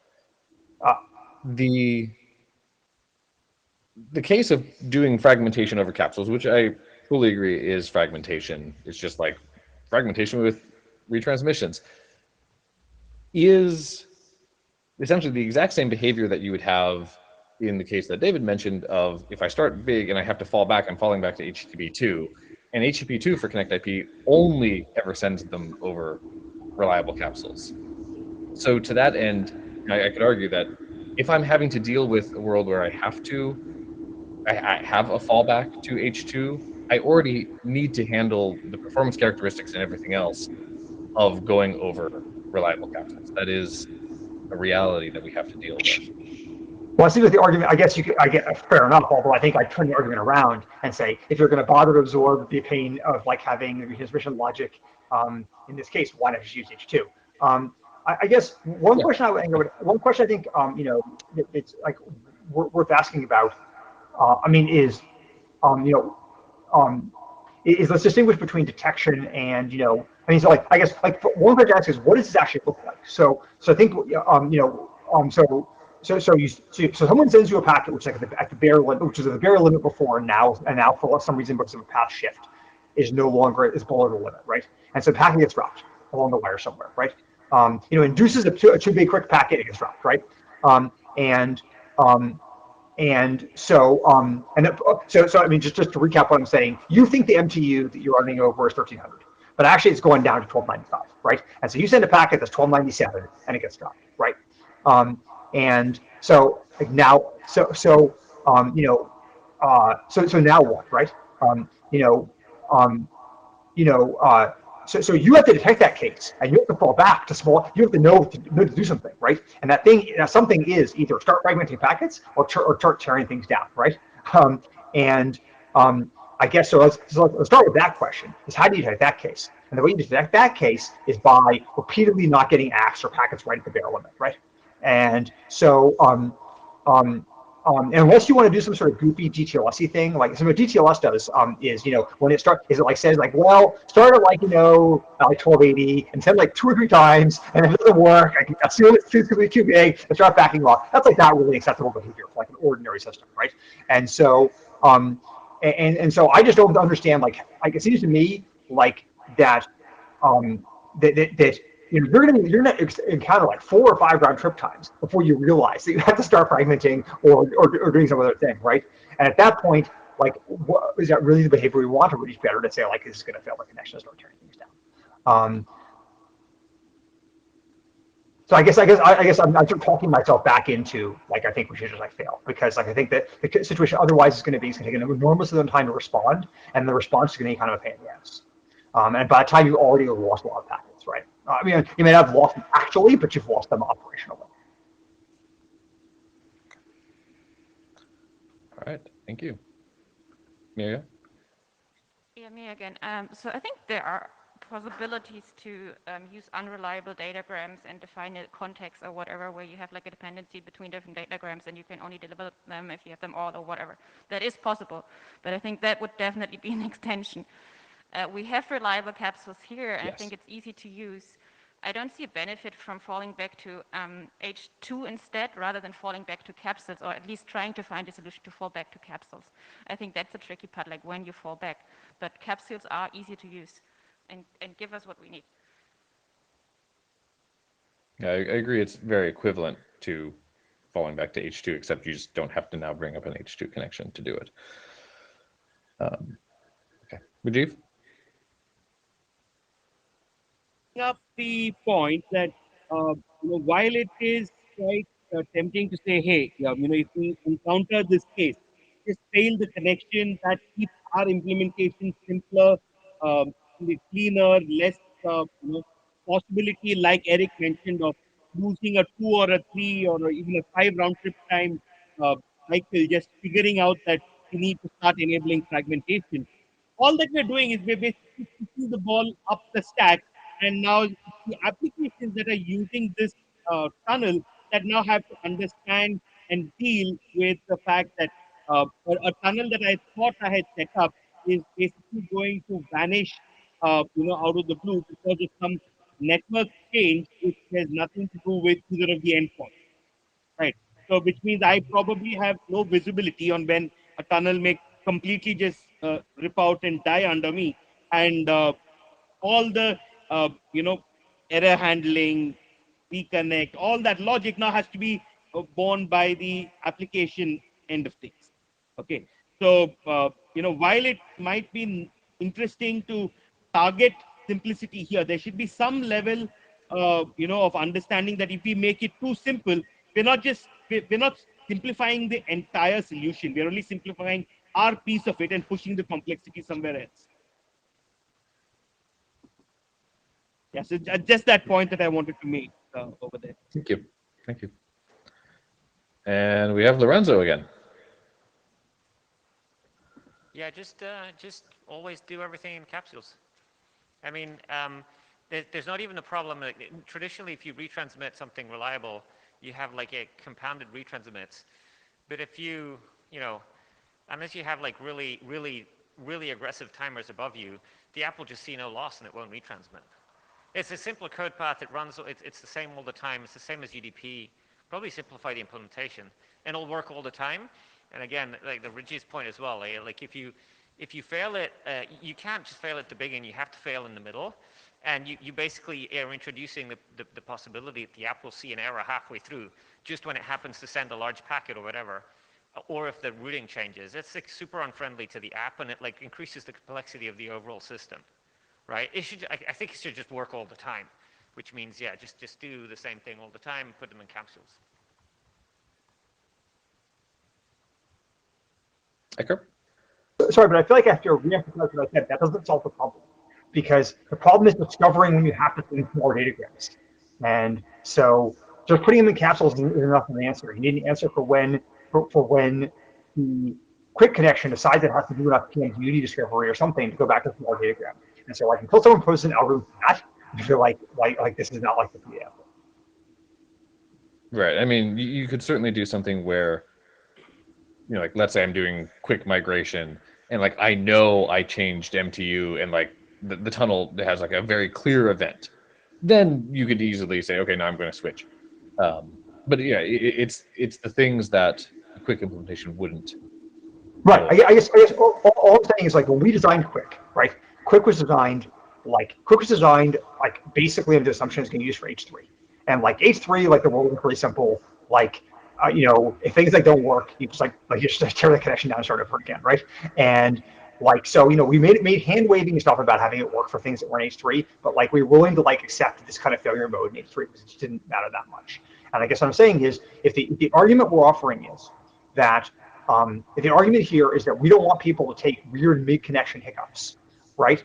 The case of doing fragmentation over capsules, which I fully agree is fragmentation, it's just like fragmentation with retransmissions, is essentially the exact same behavior that you would have in the case that David mentioned of, if I start big and I have to fall back, I'm falling back to HTTP2, and HTTP2 for Connect IP only ever sends them over reliable capsules. So to that end, I could argue that if I'm having to deal with a world where I have a fallback to H2, I already need to handle the performance characteristics and everything else of going over reliable capsules. That is a reality that we have to deal with.
Well, I see with the argument, I guess I get fair enough, although I think I turn the argument around and say, if you're going to bother to absorb the pain of having the retransmission logic, in this case, why not just use H2? I guess one question I think it's worth asking about, is let's distinguish between detection and I guess one question to ask is, what does this actually look like? So I think So someone sends you a packet which at the bare limit, which is at the bare limit before, and now for some reason because of a path shift is below the limit, right? And so the packet gets dropped along the wire somewhere, right? Induces a two-bit quick packet, it gets dropped, right? So just to recap what I'm saying, you think the MTU that you're running over is 1300, but actually it's going down to 1295, right? And so you send a packet that's 1297 and it gets dropped, right? And so now, so now what, right? So you have to detect that case, and you have to fall back to small. You have to know to do something, right? And that something is either start fragmenting packets or start tearing things down, right? I guess so. Let's start with that question: is how do you detect that case? And the way you detect that case is by repeatedly not getting ACKs or packets right at the bare limit, right? And so unless you want to do some sort of goofy DTLS-y thing, like so what DTLS does is, when it starts, is it like says like, well, start at like, like 1280 and send like 2 or 3 times, and if it doesn't work, I can assume it's too big and start backing off. That's like not really acceptable behavior for like an ordinary system, right? And so, and so I just don't understand, like it seems to me like that, that you're going to encounter like 4 or 5 round trip times before you realize that you have to start fragmenting or doing some other thing, right? And at that point, like, is that really the behavior we want, or would it be better to say like this is going to fail the connection and start turning things down? So I guess I'm sort of talking myself back into like I think we should just like fail, because like I think that the situation otherwise is going to take an enormous amount of time to respond, and the response is going to be kind of a pain in the ass. And by the time you already lost a lot of packets, right? I mean, you may not have lost them actually, but you've lost them operationally.
All right, thank you. Miriam?
Yeah, me again. So I think there are possibilities to use unreliable datagrams and define a context or whatever, where you have like a dependency between different datagrams and you can only deliver them if you have them all or whatever. That is possible, but I think that would definitely be an extension. We have reliable capsules here, and yes, I think it's easy to use. I don't see a benefit from falling back to H2 instead, rather than falling back to capsules, or at least trying to find a solution to fall back to capsules. I think that's the tricky part, like when you fall back. But capsules are easy to use and give us what we need.
Yeah, I agree. It's very equivalent to falling back to H2, except you just don't have to now bring up an H2 connection to do it. Okay, Rajiv?
Up the point that while it is quite tempting to say, hey, if we encounter this case, just fail the connection, that keeps our implementation simpler, cleaner, less possibility, like Eric mentioned, of losing a 2 or a 3 or even a 5 round trip time cycle, just figuring out that we need to start enabling fragmentation. All that we're doing is we're basically pushing the ball up the stack, and now the applications that are using this tunnel that now have to understand and deal with the fact that a tunnel that I thought I had set up is basically going to vanish, out of the blue because of some network change which has nothing to do with either of the endpoints, right? So, which means I probably have no visibility on when a tunnel may completely just rip out and die under me, and all the error handling, reconnect, all that logic now has to be borne by the application end of things. Okay, so while it might be interesting to target simplicity here, there should be some level of understanding that if we make it too simple, we're not simplifying the entire solution. We're only simplifying our piece of it and pushing the complexity somewhere else. Yeah, so just that point that I wanted to make over there.
Thank you. Thank you. And we have Lorenzo again.
Yeah, just always do everything in capsules. I mean, there's not even a problem. Like, traditionally, if you retransmit something reliable, you have like a compounded retransmits. But if you unless you have like really aggressive timers above you, the app will just see no loss and it won't retransmit. It's a simpler code path. It runs. It's the same all the time. It's the same as UDP. Probably simplify the implementation, and it'll work all the time. And again, like the Rij's point as well, like if you fail it, you can't just fail at the beginning. You have to fail in the middle, and you basically are introducing the possibility that the app will see an error halfway through, just when it happens to send a large packet or whatever, or if the routing changes. It's like super unfriendly to the app, and it like increases the complexity of the overall system. Right? I think it should just work all the time, which means, yeah, just do the same thing all the time, put them in capsules.
Ecker?
Sorry, but I feel like after re-emphasize what I said, that doesn't solve the problem, because the problem is discovering when you have to think more datagrams. And so just putting them in capsules isn't enough of an answer. You need an answer for when the quick connection decides it has to do enough PMDUD discovery or something to go back to the small datagram. And so, like, until someone posts an algorithm for that, I feel like this is not like the PDF.
Right. I mean, you could certainly do something where like let's say I'm doing quick migration and like I know I changed MTU and like the tunnel has like a very clear event, then you could easily say, okay, now I'm going to switch. But yeah, it's the things that a quick implementation wouldn't.
Right. I guess all I'm saying is like when we designed Quick, right? Quick was designed like basically under the assumption it's going to be used for H3, and like H3, like the world is pretty simple. Like if things like don't work, you just you just tear the connection down and start over again, right? And like so, we made hand waving stuff about having it work for things that weren't H3, but like we were willing to like accept this kind of failure mode in H3 because it just didn't matter that much. And I guess what I'm saying is if the argument we're offering is that the argument here is that we don't want people to take weird mid-connection hiccups, right?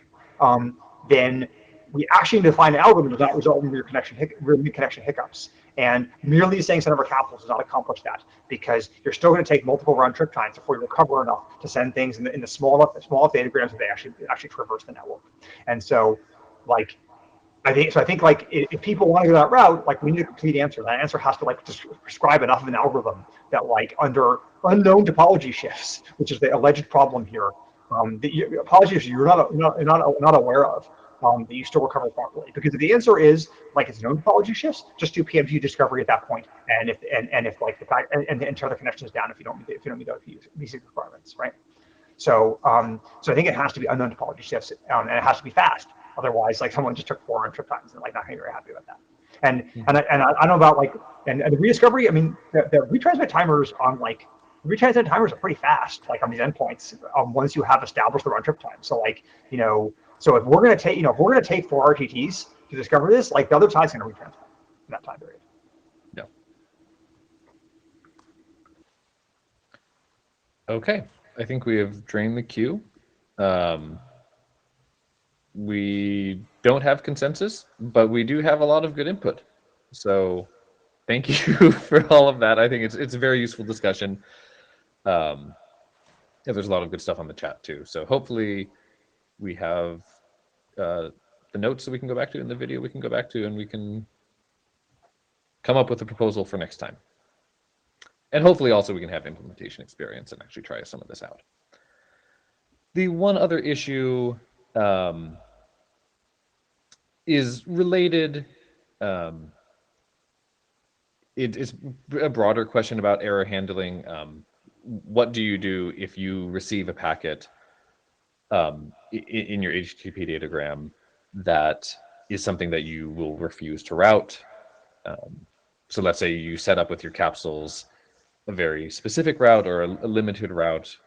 Then we actually need to find an algorithm that does not result in weird mid-connection hiccups. And merely saying send over capsules does not accomplish that because you're still going to take multiple round trip times before you recover enough to send things in the small enough datagrams that they actually traverse the network. And so, like, I think like if people want to go that route, like we need a complete answer. That answer has to like prescribe enough of an algorithm that like under unknown topology shifts, which is the alleged problem here, topology shifts you're not aware of, that you still recover properly. Because if the answer is like it's known topology shifts, just do PMG discovery at that point, and if like the fact and tear the connections down if you don't meet the basic requirements, right? So so I think it has to be unknown topology shifts, and it has to be fast. Otherwise, like someone just took 4 trip times and like not going to be very happy about that. And I don't know about like and the rediscovery. I mean, the retransmit timers on like retransmit timers are pretty fast, like on these endpoints. Once you have established the round trip time, so like so if we're going to take 4 RTTs to discover this, like the other side's going to retransmit in that time period.
Yeah. Okay, I think we have drained the queue. We don't have consensus, but we do have a lot of good input. So thank you for all of that. I think it's a very useful discussion. Yeah, there's a lot of good stuff on the chat too. So hopefully we have the notes that we can go back to and the video we can go back to, and we can come up with a proposal for next time. And hopefully also we can have implementation experience and actually try some of this out. The one other issue is related. It's a broader question about error handling. What do you do if you receive a packet in your HTTP datagram that is something that you will refuse to route? So let's say you set up with your capsules a very specific route or a limited route,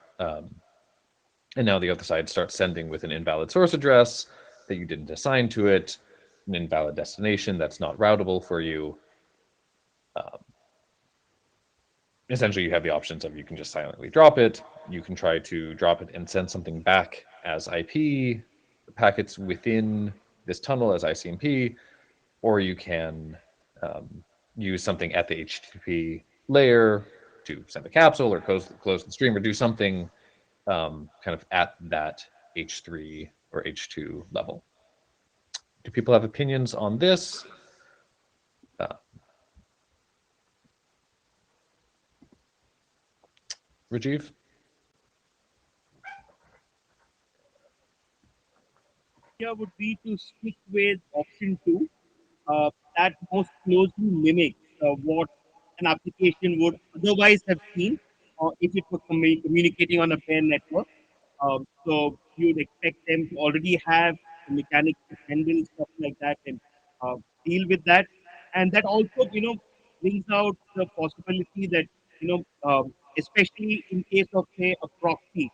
and now the other side starts sending with an invalid source address that you didn't assign to it, an invalid destination that's not routable for you. Essentially, you have the options of you can just silently drop it, you can try to drop it and send something back as IP, packets within this tunnel as ICMP, or you can use something at the HTTP layer to send a capsule or close the stream or do something kind of at that H3 or H2 level. Do people have opinions on this? Rajiv?
Would be to stick with option 2. That most closely mimics what an application would otherwise have seen if it were communicating on a pair network. So you would expect them to already have the mechanics to handle stuff like that and deal with that. And that also, brings out the possibility that, especially in case of, say, a proxy,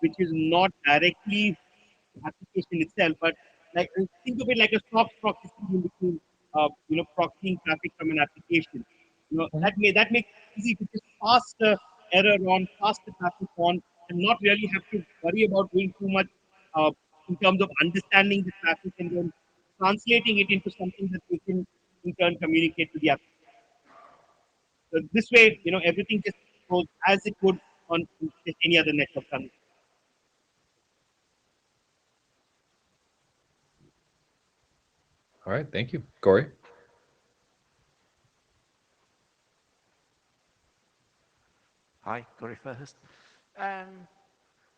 which is not directly application itself, but like think of it like a soft proxy in between, proxying traffic from an application. That makes it easy to just pass the error on, pass the traffic on, and not really have to worry about doing too much in terms of understanding the traffic and then translating it into something that we can in turn communicate to the application. So this way, everything just goes as it would on just any other network tunnel.
All right, thank you. Corey?
Hi, Gary first.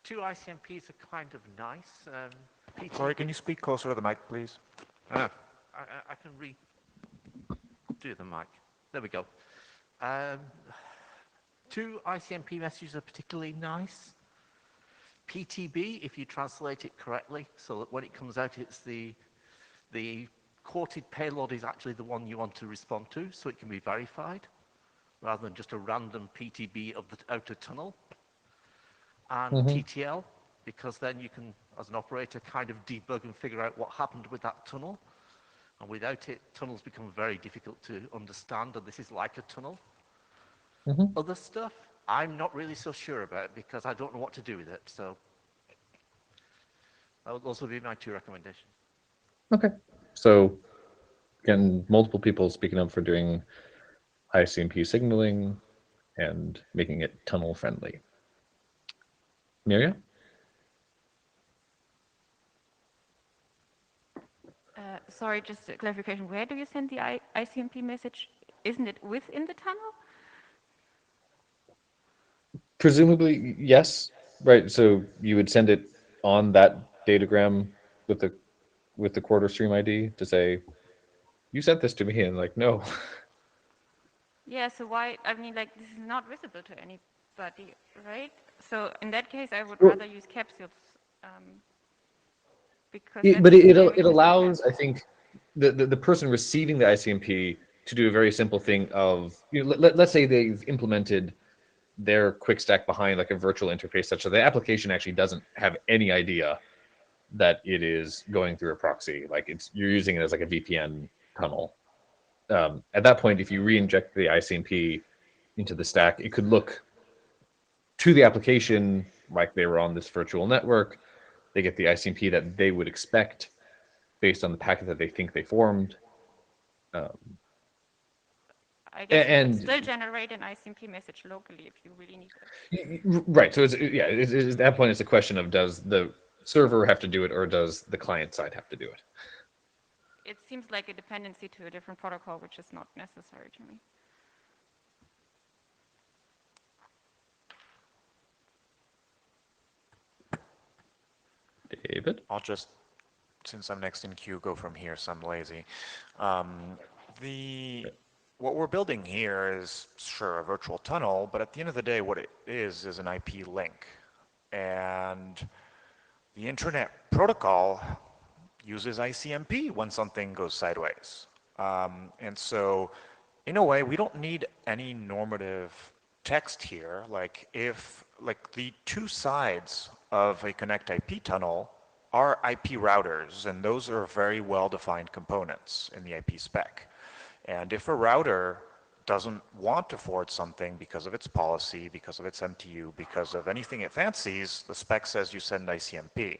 Two ICMPs are kind of nice.
Sorry, can you speak closer to the mic, please?
I can redo the mic. There we go. Two ICMP messages are particularly nice. PTB, if you translate it correctly, so that when it comes out, it's the courted payload is actually the one you want to respond to, so it can be verified, rather than just a random PTB of the outer tunnel. And TTL, because then you can, as an operator, kind of debug and figure out what happened with that tunnel. And without it, tunnels become very difficult to understand, and this is like a tunnel. Other stuff, I'm not really so sure about because I don't know what to do with it. So that would also be my two recommendations.
Okay. So again, multiple people speaking up for doing ICMP signaling and making it tunnel friendly. Miria?
Sorry, just a clarification. Where do you send the ICMP message? Isn't it within the tunnel?
Presumably, yes. Right. So you would send it on that datagram with the quarter stream ID to say, you sent this to me, and like, no.
Yeah, so why, I mean, like, this is not visible to anybody, right? So in that case, I would rather use capsules. Because
But it allows, I think, the person receiving the ICMP to do a very simple thing of, let's say they've implemented their quick stack behind like a virtual interface such that the application actually doesn't have any idea that it is going through a proxy. Like you're using it as like a VPN tunnel. At that point, if you re-inject the ICMP into the stack, it could look to the application like they were on this virtual network. They get the ICMP that they would expect based on the packet that they think they formed.
I guess you could still generate an ICMP message locally if you really need it.
Right. So at that point, it's a question of does the server have to do it or does the client side have to do it?
It seems like a dependency to a different protocol, which is not necessary to me.
David?
I'll just, since I'm next in queue, go from here, so I'm lazy. What we're building here is, sure, a virtual tunnel, but at the end of the day, what it is an IP link. And the internet protocol uses ICMP when something goes sideways. And so, in a way, we don't need any normative text here. Like if, like the two sides of a connect IP tunnel are IP routers, and those are very well-defined components in the IP spec. And if a router doesn't want to forward something because of its policy, because of its MTU, because of anything it fancies, the spec says you send ICMP.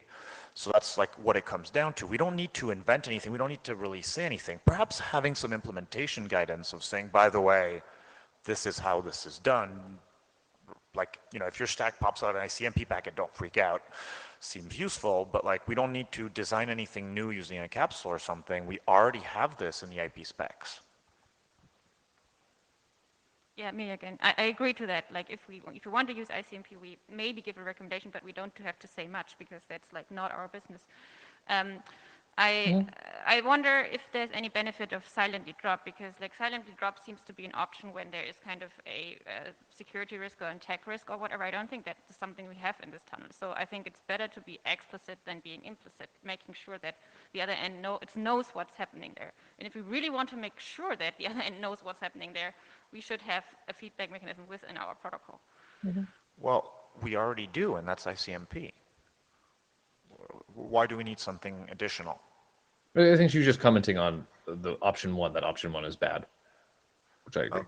So that's like what it comes down to. We don't need to invent anything. We don't need to really say anything. Perhaps having some implementation guidance of saying, by the way, this is how this is done. Like, if your stack pops out an ICMP packet, don't freak out. Seems useful, but like we don't need to design anything new using a capsule or something. We already have this in the IP specs.
Yeah, me again. I agree to that. Like if we want to use ICMP, we maybe give a recommendation, but we don't have to say much because that's like not our business. I wonder if there's any benefit of silently drop, because like silently drop seems to be an option when there is kind of a security risk or an attack risk or whatever. I don't think that's something we have in this tunnel. So I think it's better to be explicit than being implicit, making sure that the other end knows what's happening there. And if we really want to make sure that the other end knows what's happening there, we should have a feedback mechanism within our protocol.
Well, we already do, and that's ICMP. Why do we need something additional?
I think she was just commenting on the option one, that option one is bad, which I agree.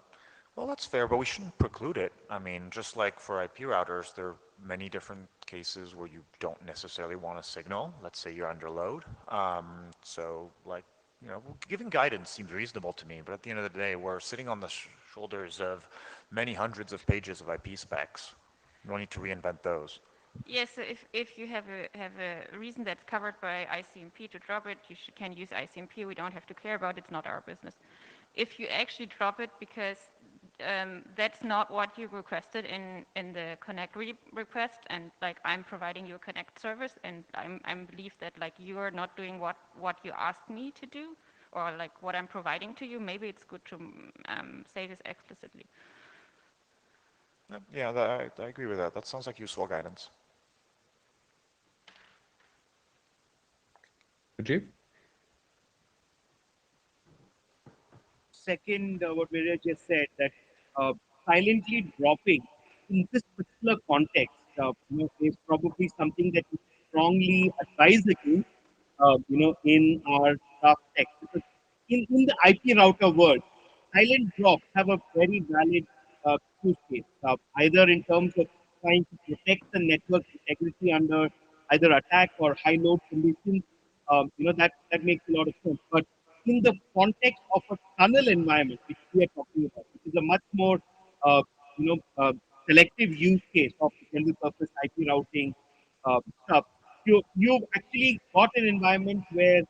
Well, that's fair, but we shouldn't preclude it. I mean, just like for IP routers, there are many different cases where you don't necessarily want a signal. Let's say you're under load. So like, giving guidance seems reasonable to me, but at the end of the day, we're sitting on the shoulders of many hundreds of pages of IP specs. We don't need to reinvent those.
Yes, so if you have a reason that's covered by ICMP to drop it, you can use ICMP. We don't have to care about it. It's not our business. If you actually drop it because that's not what you requested in the connect request, and like I'm providing you a connect service, and I believe that like you are not doing what you asked me to do, or like what I'm providing to you. Maybe it's good to say this explicitly.
Yeah, I agree with that. That sounds like useful guidance.
Rajiv?
Second, what Virya just said, that silently dropping in this particular context, is probably something that we strongly advise against, in our draft text. Because in the IP router world, silent drops have a very valid use case, either in terms of trying to protect the network integrity under either attack or high load conditions. That makes a lot of sense. But in the context of a tunnel environment, which we are talking about, which is a much more selective use case of general purpose IP routing stuff, you've actually got an environment where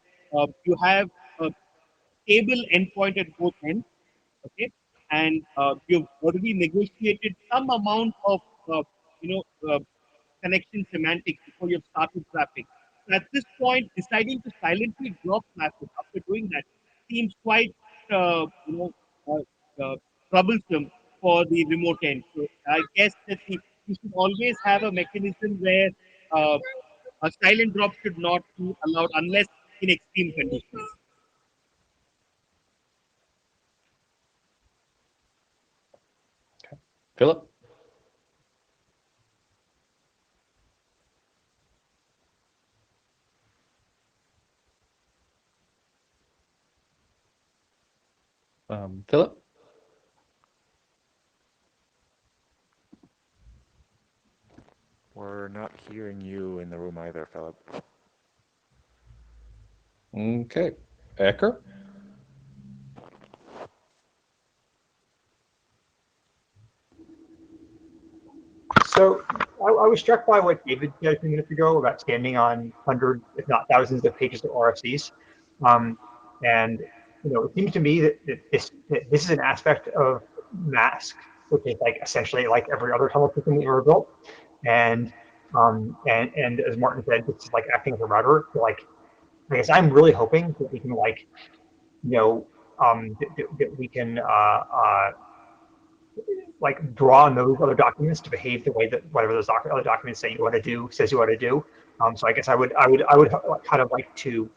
you have a stable endpoint at both ends, okay, and you've already negotiated some amount of uh, you know uh, connection semantics before you've started traffic. So at this point, deciding to silently drop traffic after doing that seems quite troublesome for the remote end. So I guess that you should always have a mechanism where uh, a silent drop should not be allowed unless in extreme conditions.
Philip? Philip?
We're not hearing you in the room either, Philip.
Okay. Ecker?
So I was struck by what David said a few minutes ago about standing on hundreds, if not thousands, of pages of RFCs. And it seems to me that this is an aspect of Masque, which is like essentially like every other tunnel system we ever built. And as Martin said, this is like acting as a router. So like, I guess I'm really hoping that we can like, that we can like draw on those other documents to behave the way that whatever those other documents say you ought to do says you ought to do. So I guess I would kind of like to.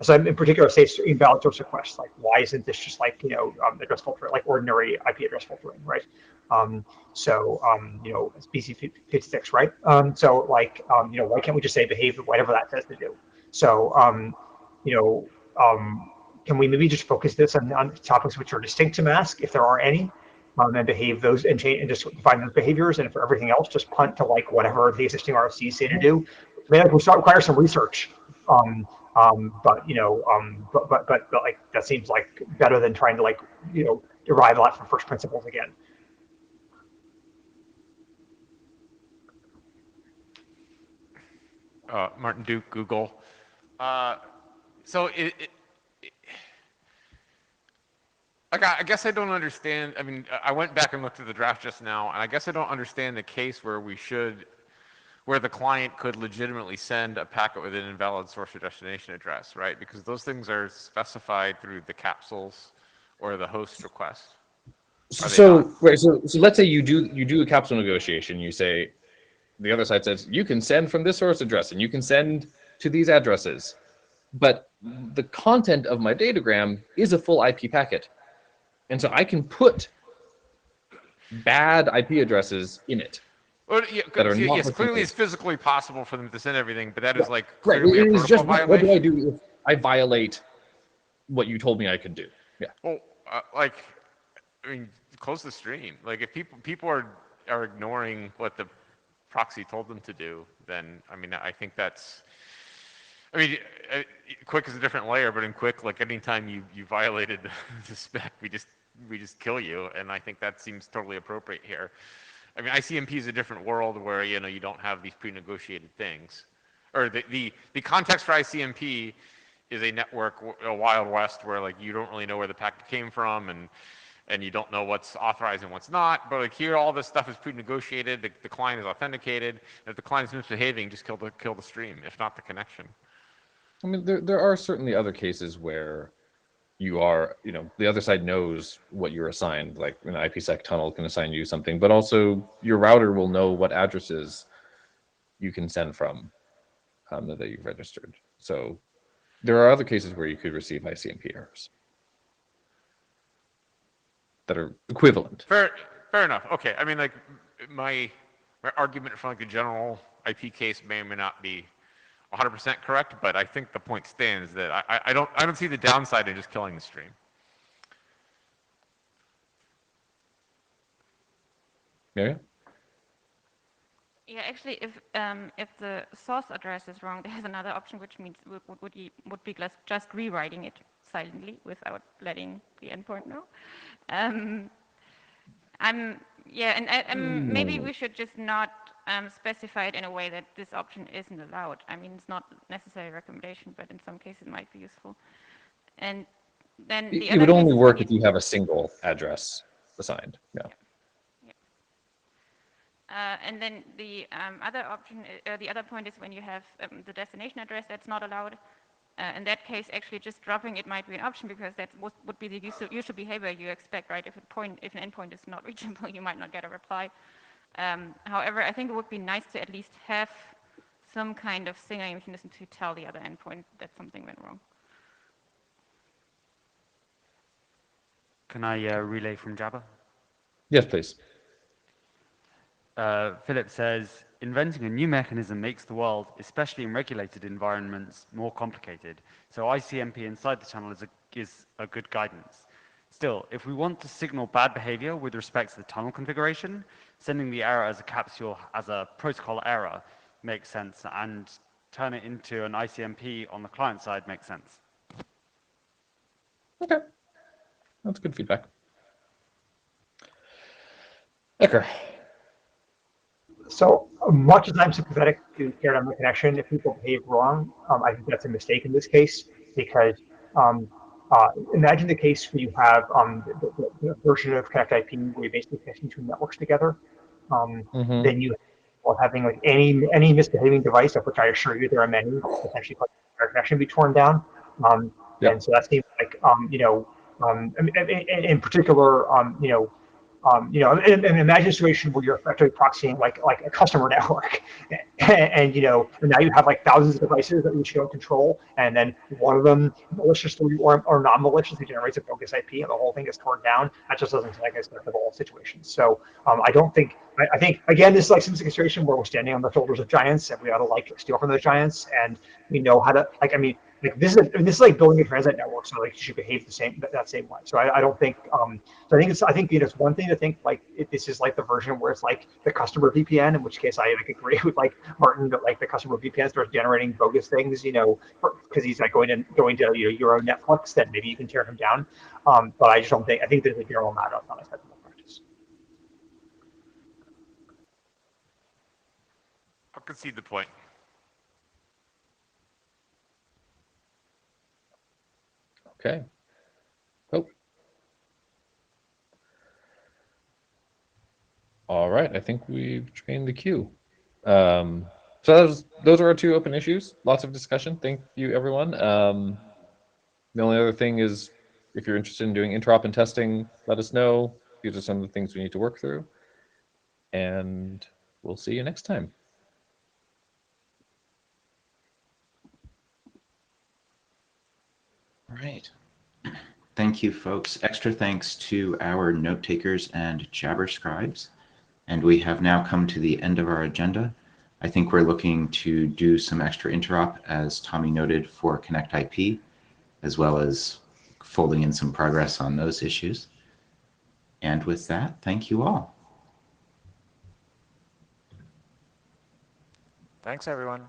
So in particular, say invalid source requests. Like, why isn't this just like address filtering, like ordinary IP address filtering, right? It's BC56, right? Why can't we just say behave whatever that says to do? So can we maybe just focus this on topics which are distinct to Masque, if there are any? And behave those and change and just define those behaviors, and for everything else, just punt to like whatever the existing RFCs say to do. I mean, like we start require some research, but like that seems like better than trying to like derive a lot from first principles again.
Martin Duke, Google. So like, I guess I don't understand. I mean, I went back and looked at the draft just now, and I guess I don't understand the case where where the client could legitimately send a packet with an invalid source or destination address, right? Because those things are specified through the capsules or the host request.
So let's say you do a capsule negotiation. You say the other side says you can send from this source address and you can send to these addresses, but the content of my datagram is a full IP packet. And so I can put bad IP addresses in it.
Well, yeah, yes, clearly it's physically possible for them to send everything, but that is like clearly a protocol violation.
What do I do if I violate what you told me I could do? Yeah.
Well, I mean, close the stream. Like if people are ignoring what the proxy told them to do, then I mean, I think that's. I mean, Quick is a different layer, but in Quick, like anytime you violated the spec, we just kill you, and I think that seems totally appropriate here. I mean, ICMP is a different world where you don't have these pre-negotiated things, or the context for ICMP is a network, a Wild West, where like you don't really know where the packet came from, and you don't know what's authorized and what's not. But like here, all this stuff is pre-negotiated. The client is authenticated. If the client is misbehaving, just kill the stream, if not the connection.
I mean, there are certainly other cases where you are, the other side knows what you're assigned, like an IPsec tunnel can assign you something, but also your router will know what addresses you can send from that you've registered. So there are other cases where you could receive ICMP errors that are equivalent.
Fair enough. Okay. I mean, like my argument from like a general IP case may or may not be 100% correct, but I think the point stands that I don't see the downside in just killing the stream.
Yeah.
Yeah, actually, if the source address is wrong, there's another option, which means would be just rewriting it silently without letting the endpoint know. Maybe we should just not specify it in a way that this option isn't allowed. I mean, it's not necessarily a recommendation, but in some cases it might be useful. And then
it would only work if you have a single address assigned. Yeah.
And then the other option, the other point is when you have the destination address that's not allowed. In that case, actually just dropping it might be an option because that would be the usual behavior you expect, right? If an endpoint is not reachable, you might not get a reply. However, I think it would be nice to at least have some kind of signaling mechanism to tell the other endpoint that something went wrong.
Can I relay from Jabber?
Yes, please.
Philip says, inventing a new mechanism makes the world, especially in regulated environments, more complicated. So ICMP inside the channel is a good guidance. Still, if we want to signal bad behavior with respect to the tunnel configuration, sending the error as a capsule as a protocol error makes sense, and turn it into an ICMP on the client side makes sense.
Okay. That's good feedback. Ecker.
So much as I'm sympathetic to tear down the connection, if people behave wrong, I think that's a mistake in this case because imagine the case where you have the version of Connect IP where you're basically connecting two networks together. Then you are having like any misbehaving device, of which I assure you there are many, potentially their connection be torn down. And so that seems like in particular, and imagine a situation where you're effectively proxying like a customer network, and now you have like thousands of devices that you don't control, and then one of them maliciously or non-maliciously generates a bogus IP, and the whole thing is torn down. That just doesn't sound like a acceptable situation. So I don't think. I think again, this is like some situation where we're standing on the shoulders of giants, and we ought to like steal from those giants, and we know how to like. I mean, like this is like building a transit network, so like you should behave the same that same way. So I don't think. So I think it's one thing to think like this is like the version where it's like the customer VPN, in which case I like agree with like Martin that like the customer VPN starts generating bogus things, because he's like going to your own Netflix, then maybe you can tear him down. But I just don't think. I think there's a general matter of not acceptable practice.
I'll concede the point.
Okay. Oh. All right. I think we've trained the queue. So those are our two open issues. Lots of discussion. Thank you, everyone. The only other thing is, if you're interested in doing interop and testing, let us know. These are some of the things we need to work through. And we'll see you next time.
All right. Thank you, folks. Extra thanks to our note takers and Jabber scribes. And we have now come to the end of our agenda. I think we're looking to do some extra interop, as Tommy noted, for Connect IP, as well as folding in some progress on those issues. And with that, thank you all.
Thanks, everyone.